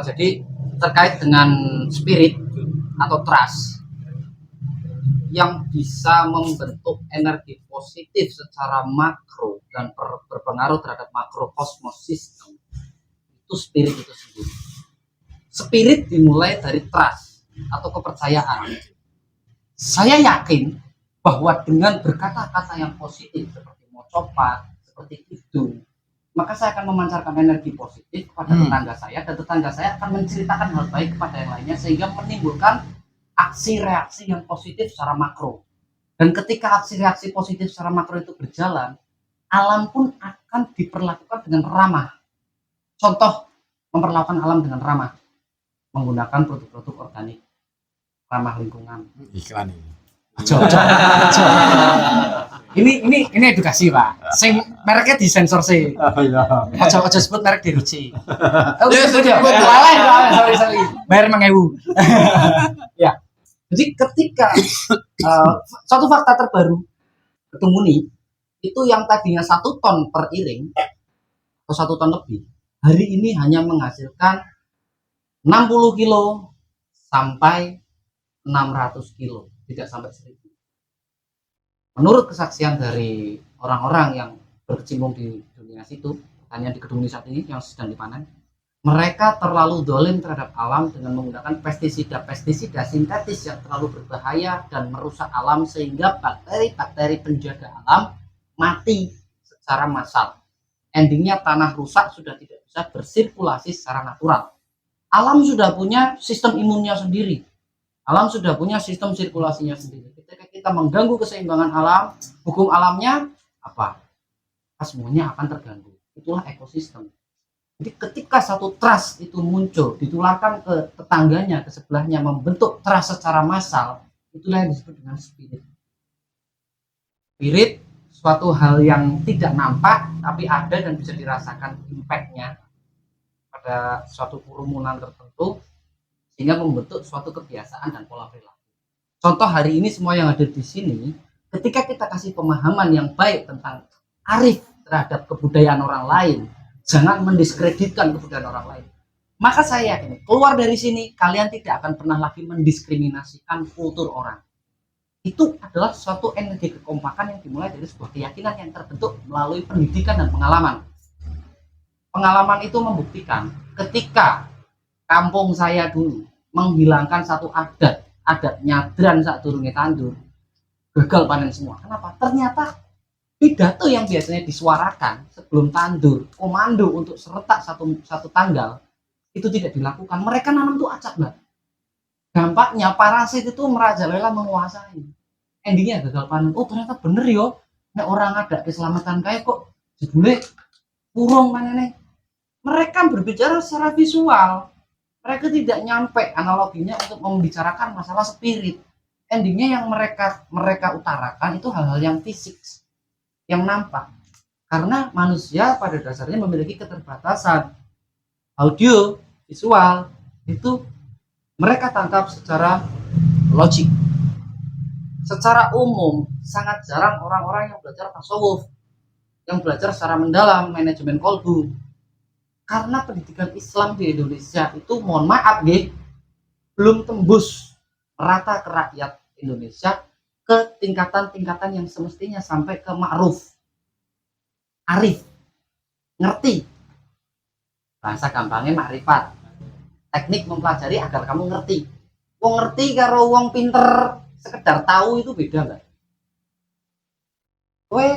Jadi terkait dengan spirit atau trust yang bisa membentuk energi positif secara makro dan berpengaruh terhadap makrokosmos sistem, itu spirit itu sendiri. Spirit dimulai dari trust atau kepercayaan. Saya yakin bahwa dengan berkata-kata yang positif seperti mocopat, seperti itu, maka saya akan memancarkan energi positif kepada tetangga saya, dan tetangga saya akan menceritakan hal baik kepada yang lainnya sehingga menimbulkan aksi reaksi yang positif secara makro. Dan ketika aksi reaksi positif secara makro itu berjalan, alam pun akan diperlakukan dengan ramah. Contoh memperlakukan alam dengan ramah, menggunakan produk-produk organik ramah lingkungan. Iklan ini. Ini edukasi, Pak. Sing mereknya disensor sih. Oh iya. Ojo sebut merek Diruci. Oh, sebut ya. Sorry. Bayar 5.000. Ya. Jadi ketika suatu fakta terbaru ketemu nih, itu yang tadinya 1 ton per iring atau 1 ton lebih, hari ini hanya menghasilkan 60 kilo sampai 600 kilo, tidak sampai 1000. Menurut kesaksian dari orang-orang yang berkecimpung di dunia situ, pertanian di Kedung saat ini yang sedang dipanen, mereka terlalu dolim terhadap alam dengan menggunakan pestisida sintetis yang terlalu berbahaya dan merusak alam sehingga bakteri-bakteri penjaga alam mati secara massal. Endingnya tanah rusak, sudah tidak bisa bersirkulasi secara natural. Alam sudah punya sistem imunnya sendiri. Alam sudah punya sistem sirkulasinya sendiri. Ketika kita mengganggu keseimbangan alam, hukum alamnya apa? Semuanya akan terganggu. Itulah ekosistem. Jadi ketika satu trust itu muncul, ditularkan ke tetangganya, ke sebelahnya, membentuk trust secara massal, itulah yang disebut dengan spirit. Spirit, suatu hal yang tidak nampak, tapi ada dan bisa dirasakan impact-nya pada suatu kerumunan tertentu, sehingga membentuk suatu kebiasaan dan pola perilaku. Contoh hari ini semua yang ada di sini, ketika kita kasih pemahaman yang baik tentang arif terhadap kebudayaan orang lain, jangan mendiskreditkan kebudayaan orang lain, maka saya yakin keluar dari sini kalian tidak akan pernah lagi mendiskriminasikan kultur orang. Itu adalah suatu energi kekompakan yang dimulai dari sebuah keyakinan yang terbentuk melalui pendidikan dan pengalaman. Pengalaman itu membuktikan ketika kampung saya dulu menghilangkan satu adat nyadran saat turunnya tandur, gagal panen semua. Kenapa? Ternyata pidato yang biasanya disuarakan sebelum tandur, komando untuk seretak satu tanggal, itu tidak dilakukan. Mereka nanam tuh acak, Mbak. Dampaknya parasit itu merajalela menguasai. Endingnya gagal panen. Oh ternyata bener yo, nek orang ada keselamatan kayak kok jebule kurung panennya. Mereka berbicara secara visual. Mereka tidak nyampe analoginya untuk membicarakan masalah spirit. Endingnya yang mereka utarakan itu hal-hal yang fisik, yang nampak. Karena manusia pada dasarnya memiliki keterbatasan. Audio, visual, itu mereka tangkap secara logik. Secara umum, sangat jarang orang-orang yang belajar tasawuf, yang belajar secara mendalam manajemen kolbu. Karena pendidikan Islam di Indonesia itu, mohon maaf nih, belum tembus rata ke rakyat Indonesia ke tingkatan-tingkatan yang semestinya sampai ke ma'ruf, arif, ngerti. Bahasa gampangnya makrifat. Teknik mempelajari agar kamu ngerti. Wong ngerti karo wong pinter sekedar tahu itu beda nggak? Kowe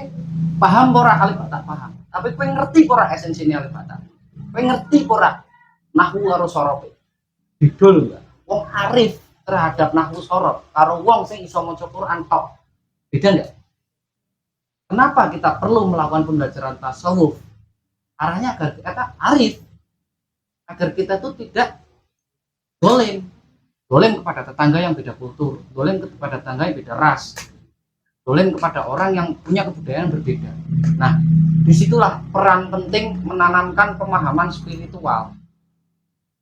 paham pora alif tak paham, tapi kowe ngerti pora esensinya alif tak. Kowe ngerti pora nahwu karo sorof. Beda lho, Mbak. Wong arif terhadap nahwu sorof karo wong sing iso maca Quran tok. Beda enggak? Kenapa kita perlu melakukan pembelajaran tasawuf? Arahnya agar kita arif, agar kita tuh tidak dolim kepada tetangga yang beda kultur, dolim kepada tetangga yang beda ras, dolim kepada orang yang punya kebudayaan berbeda. Nah, disitulah peran penting menanamkan pemahaman spiritual.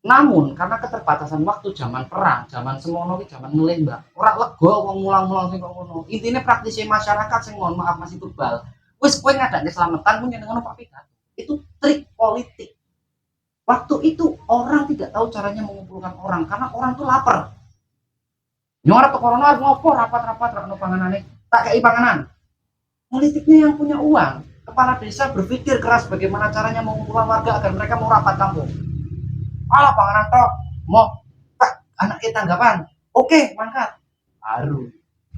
Namun karena keterbatasan waktu, zaman perang, zaman semono, zaman ngelembak, orang lego wong mulang-mulang sing kok ngono. Intine praktisi masyarakat sing mohon maaf masih bebal. Wis kowe ngadake keselamatan punya ngono Pak Pidato. Itu trik politik. Waktu itu orang tidak tahu caranya mengumpulkan orang karena orang tuh lapar. Nyora tuh corona ngopo rapat-rapat ra ono panganane, tak kei panganan. Politiknya yang punya uang, kepala desa berpikir keras bagaimana caranya mengumpulkan warga agar mereka mau rapat kampung. Alah panganan tok, mau tak anak kita tanggapan. Oke, mangkat. Baru.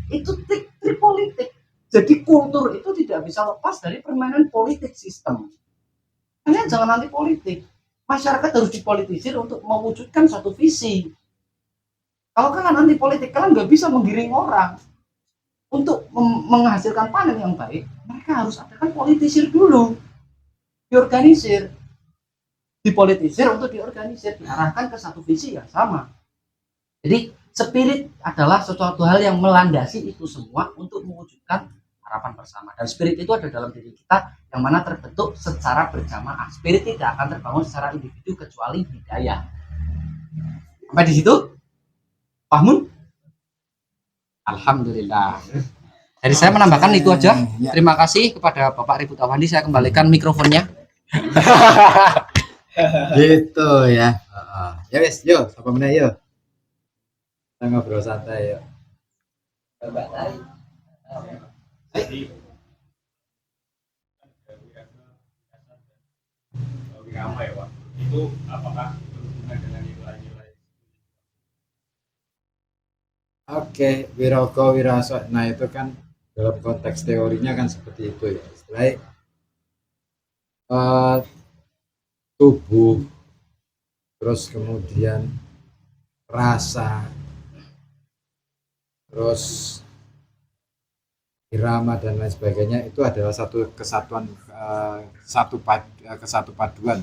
Itu trik politik. Jadi kultur itu tidak bisa lepas dari permainan politik sistem. Kalian jangan anti politik. Masyarakat harus dipolitisir untuk mewujudkan satu visi. Kalau kalian anti politik, kalian nggak bisa menggiring orang untuk menghasilkan panen yang baik. Mereka harus adakan politisir dulu, diorganisir, dipolitisir untuk diorganisir, diarahkan ke satu visi yang sama. Jadi spirit adalah sesuatu hal yang melandasi itu semua untuk mewujudkan harapan bersama. Dan spirit itu ada dalam diri kita yang mana terbentuk secara berjamaah. Spirit tidak akan terbangun secara individu kecuali hidayah. Sampai di situ? Paham? Alhamdulillah. Dari saya menambahkan itu aja. Terima kasih kepada Bapak Ribut Awandi. Saya kembalikan mikrofonnya. Gitu ya. Ya wes, yo, sapa meneh yo. Kita ngobrol santai yo. Mbak Tari. Wirama ya Pak, itu apakah berhubungan dengan nilai-nilai? Oke, Wiroko, Wiraso. Nah itu kan dalam konteks teorinya kan seperti itu ya. Istilahnya tubuh, terus kemudian rasa, terus irama dan lain sebagainya itu adalah satu kesatuan, kesatu paduan.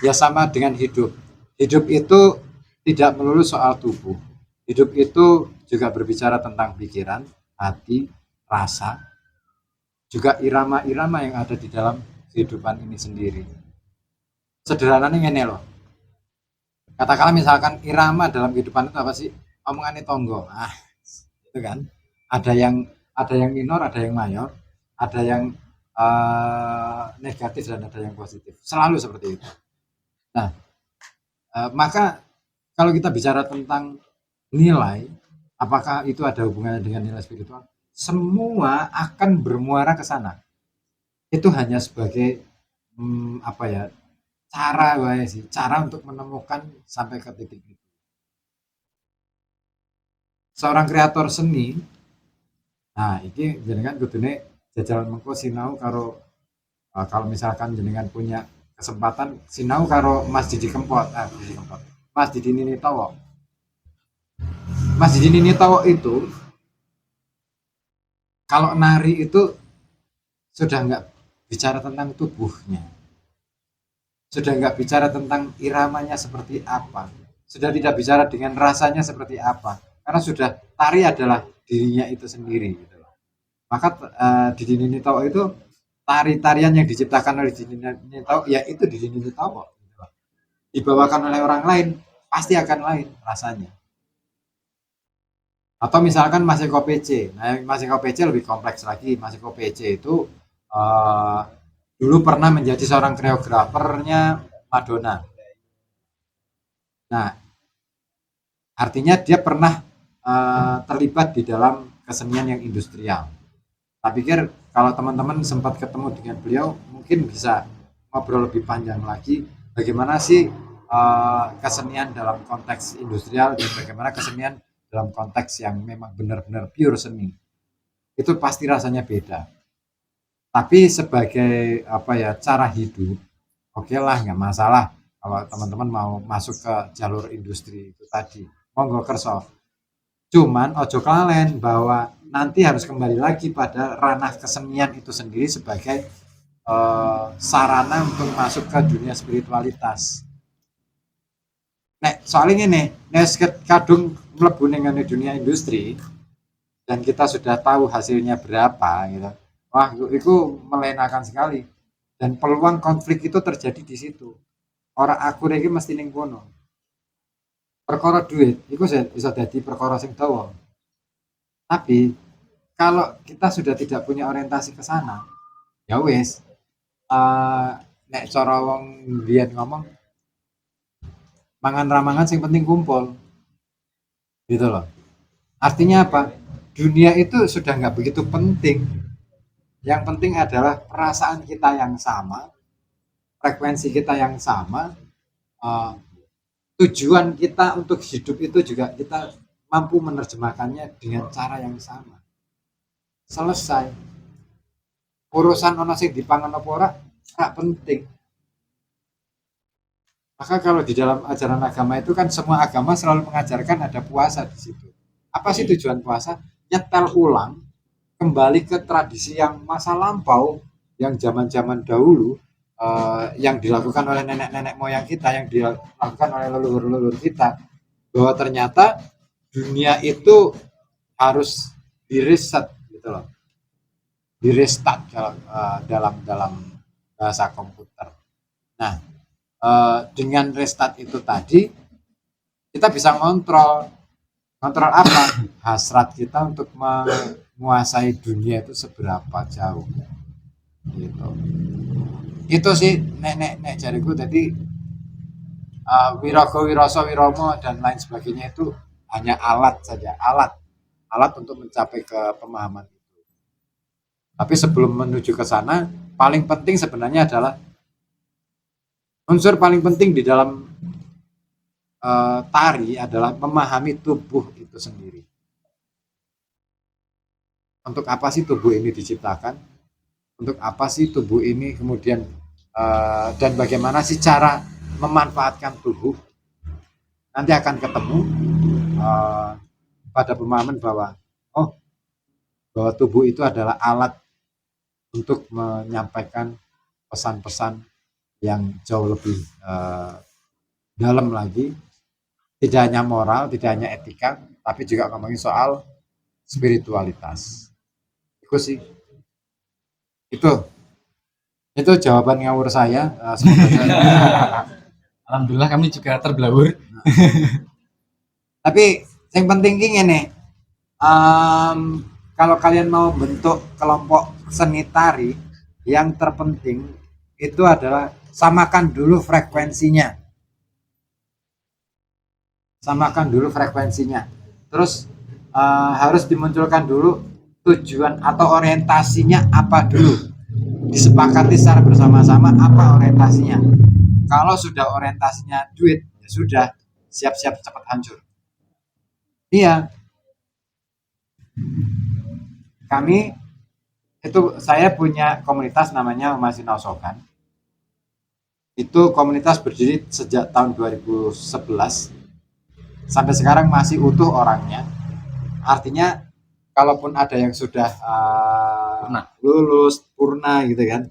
Ya sama dengan hidup. Hidup itu tidak melulu soal tubuh. Hidup itu juga berbicara tentang pikiran, hati, rasa, juga irama-irama yang ada di dalam kehidupan ini sendiri. Sederhananya ngene loh. Katakanlah misalkan irama dalam kehidupan itu apa sih? Omongannya tonggo. Ah, itu kan. Ada yang minor, ada yang mayor, ada yang negatif dan ada yang positif. Selalu seperti itu. Nah, maka kalau kita bicara tentang nilai, apakah itu ada hubungannya dengan nilai spiritual? Semua akan bermuara ke sana. Itu hanya sebagai apa ya, cara untuk menemukan sampai ke titik itu. Seorang kreator seni, nah ini jenengan kudune jajalan mengko sinau karo kalau misalkan jenengan punya kesempatan sinau karo Mas Didi Kempot, Mas Didi Ninitowo. Mas Didi Ninitowo itu kalau nari itu sudah nggak bicara tentang tubuhnya, sudah nggak bicara tentang iramanya seperti apa, sudah tidak bicara dengan rasanya seperti apa, karena sudah tari adalah dirinya itu sendiri gitu loh. Maka Didi Ninitowo itu tari-tarian yang diciptakan oleh Didi Ninitowo ya itu Didi Ninitowo gitu loh. Dibawakan oleh orang lain pasti akan lain rasanya. Atau misalkan Mas Eko PC. Nah, Mas Eko PC lebih kompleks lagi. Mas Eko PC itu dulu pernah menjadi seorang koreografernya Madonna. Nah, artinya dia pernah terlibat di dalam kesenian yang industrial. Saya pikir kalau teman-teman sempat ketemu dengan beliau, mungkin bisa ngobrol lebih panjang lagi bagaimana sih kesenian dalam konteks industrial dan bagaimana kesenian dalam konteks yang memang benar-benar pure seni. Itu pasti rasanya beda. Tapi sebagai apa ya, cara hidup, oke lah, nggak masalah kalau teman-teman mau masuk ke jalur industri itu tadi. Monggo kerso. Cuman ojo kalen bahwa nanti harus kembali lagi pada ranah kesenian itu sendiri sebagai sarana untuk masuk ke dunia spiritualitas. Nek soalnya ini, nek kadung mlebu ning dunia industri dan kita sudah tahu hasilnya berapa gitu. Wah, itu melenakan sekali. Dan peluang konflik itu terjadi di situ. Orang aku iki mesti ning kono. Perkara duit, itu bisa jadi perkara sing dawa. Tapi kalau kita sudah tidak punya orientasi ke sana, ya wis. Nek cara wong biyen ngomong, mangan ramangan sing penting kumpul. Gitu loh. Artinya apa? Dunia itu sudah nggak begitu penting. Yang penting adalah perasaan kita yang sama, frekuensi kita yang sama, tujuan kita untuk hidup itu juga kita mampu menerjemahkannya dengan cara yang sama. Selesai. Urusan ono sing dipangan apa ora penting. Maka kalau di dalam ajaran agama itu kan semua agama selalu mengajarkan ada puasa di situ. Apa sih tujuan puasa? Nyetel ulang kembali ke tradisi yang masa lampau, yang zaman-zaman dahulu, yang dilakukan oleh nenek-nenek moyang kita, yang dilakukan oleh leluhur-leluhur kita, bahwa ternyata dunia itu harus direset gitu loh, direstart dalam bahasa komputer. Nah, dengan restart itu tadi kita bisa ngontrol apa? Hasrat kita untuk menguasai dunia itu seberapa jauh gitu. Itu sih nek jariku. Jadi wiraga wirasa wirama dan lain sebagainya itu hanya alat saja, alat untuk mencapai ke pemahaman itu. Tapi sebelum menuju ke sana, paling penting sebenarnya adalah unsur paling penting di dalam tari adalah memahami tubuh itu sendiri. Untuk apa sih tubuh ini diciptakan? Untuk apa sih tubuh ini kemudian dan bagaimana sih cara memanfaatkan tubuh? Nanti akan ketemu pada pemahaman bahwa tubuh itu adalah alat untuk menyampaikan pesan-pesan yang jauh lebih dalam lagi, tidak hanya moral, tidak hanya etika, tapi juga ngomongin soal spiritualitas. Itu sih, itu jawaban ngawur saya. Semoga Alhamdulillah kami juga terbelawur. Tapi yang penting ki ngene. Kalau kalian mau bentuk kelompok seni tari, yang terpenting itu adalah samakan dulu frekuensinya. Samakan dulu frekuensinya. Terus harus dimunculkan dulu tujuan atau orientasinya apa dulu. Disepakati secara bersama-sama apa orientasinya. Kalau sudah orientasinya duit, ya sudah, siap-siap cepat hancur. Iya. Kami itu saya punya komunitas namanya Umasinau Sokan. Itu komunitas berdiri sejak tahun 2011 sampai sekarang masih utuh orangnya. Artinya kalaupun ada yang sudah lulus purna gitu kan,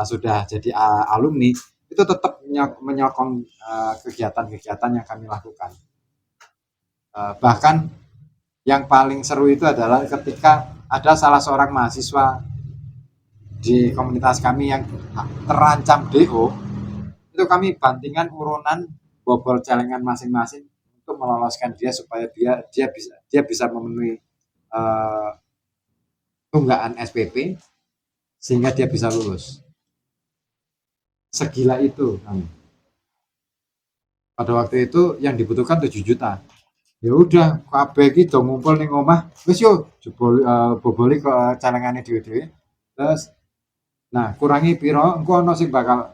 sudah jadi alumni, itu tetap menyokong kegiatan-kegiatan yang kami lakukan. Bahkan yang paling seru itu adalah ketika ada salah seorang mahasiswa di komunitas kami yang terancam DO, itu kami bantingan urunan bobol celengan masing-masing untuk meloloskan dia supaya dia bisa memenuhi tunggaan SPP sehingga dia bisa lulus. Segila itu kami. Pada waktu itu yang dibutuhkan 7 juta. Ya udah, kabeh iki do ngumpul ning omah, wis yo boboli ke celengane dhewe-dhewe. Terus nah, kurangi piro, engko ono sing bakal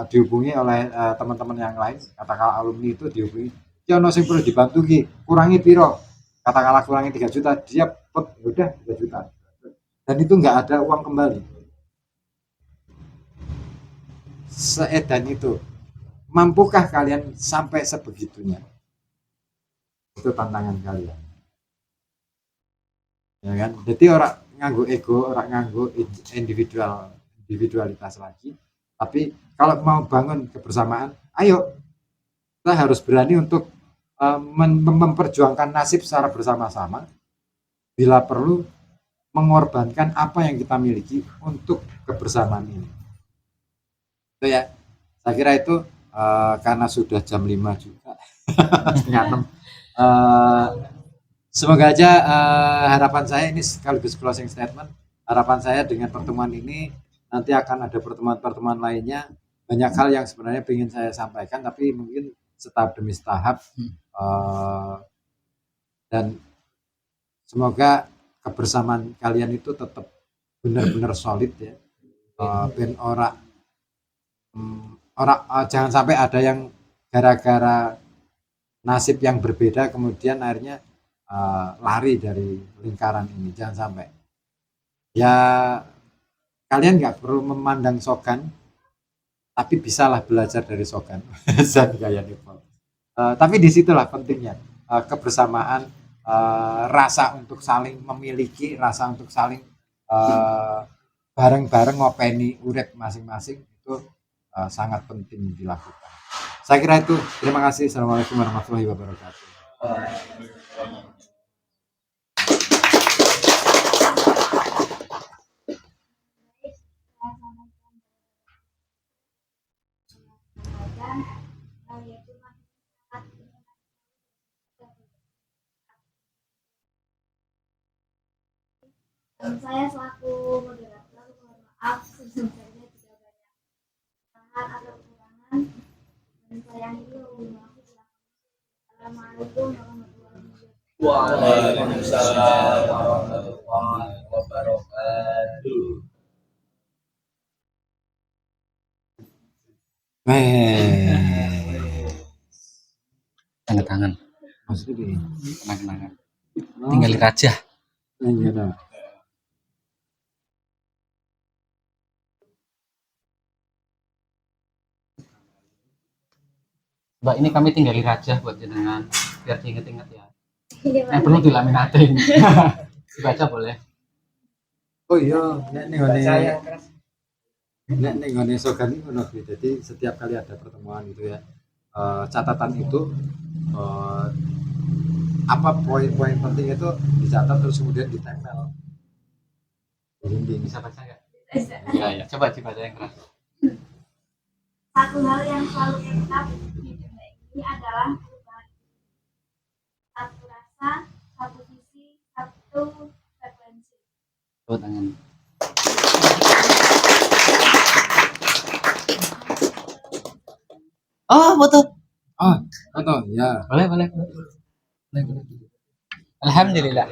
dihubungi oleh teman-teman yang lain, katakanlah alumni itu dihubungi. Ya ono sing perlu dibantu ki, kurangi piro. Katakanlah kurangi 3 juta, dia udah 3 juta. Dan itu nggak ada uang kembali. Seedan itu. Mampukah kalian sampai sebegitunya? Itu tantangan kalian. Ya kan? Jadi orang nganggo ego, orang nganggo individualitas lagi. Tapi kalau mau bangun kebersamaan, ayo kita harus berani untuk memperjuangkan nasib secara bersama-sama. Bila perlu mengorbankan apa yang kita miliki untuk kebersamaan ini. Itu ya. Saya kira itu karena sudah jam 5 juga. Setengah 6. Semoga aja harapan saya ini sekaligus closing statement. Harapan saya dengan pertemuan ini nanti akan ada pertemuan-pertemuan lainnya. Banyak hal yang sebenarnya ingin saya sampaikan, tapi mungkin setahap demi setahap. Dan semoga kebersamaan kalian itu tetap benar-benar solid ya. Ben jangan sampai ada yang gara-gara nasib yang berbeda kemudian akhirnya lari dari lingkaran ini, jangan sampai. Ya kalian nggak perlu memandang Sokan, tapi bisalah belajar dari Sokan. Tapi disitulah pentingnya kebersamaan, rasa untuk saling memiliki, rasa untuk saling bareng-bareng ngopeni urip masing-masing itu sangat penting dilakukan. Saya kira itu. Terima kasih. Assalamualaikum warahmatullahi wabarakatuh. Saya selaku moderator mohon maaf sebelumnya tidak banyak kesalahan atau kekurangan, dan saya akhiri Assalamualaikum warahmatullahi wabarakatuh. Waalaikumsalam warahmatullahi wabarakatuh. Tanda tangan. Maksudnya gini. Kenang-kenangan. Tinggal raja. Iya. Mbak, ini kami tinggali raja buat jenengan biar diinget-inget ya. Iya, Perlu dilaminating. Dibaca boleh. Oh iya, nek ning gone Sogan iki ngono. Jadi setiap kali ada pertemuan gitu ya. Catatan itu apa poin-poin penting itu dicatat terus kemudian ditempel. Jadi Bisa baca nggak? Iya, ya. Coba dibaca yang keras. Satu hal yang selalu tetap di ini adalah perubahan satu rasa, satu visi, satu frekuensi. Tepuk tangan. Oh, foto. Oh, foto ya. Boleh, boleh. Alhamdulillah.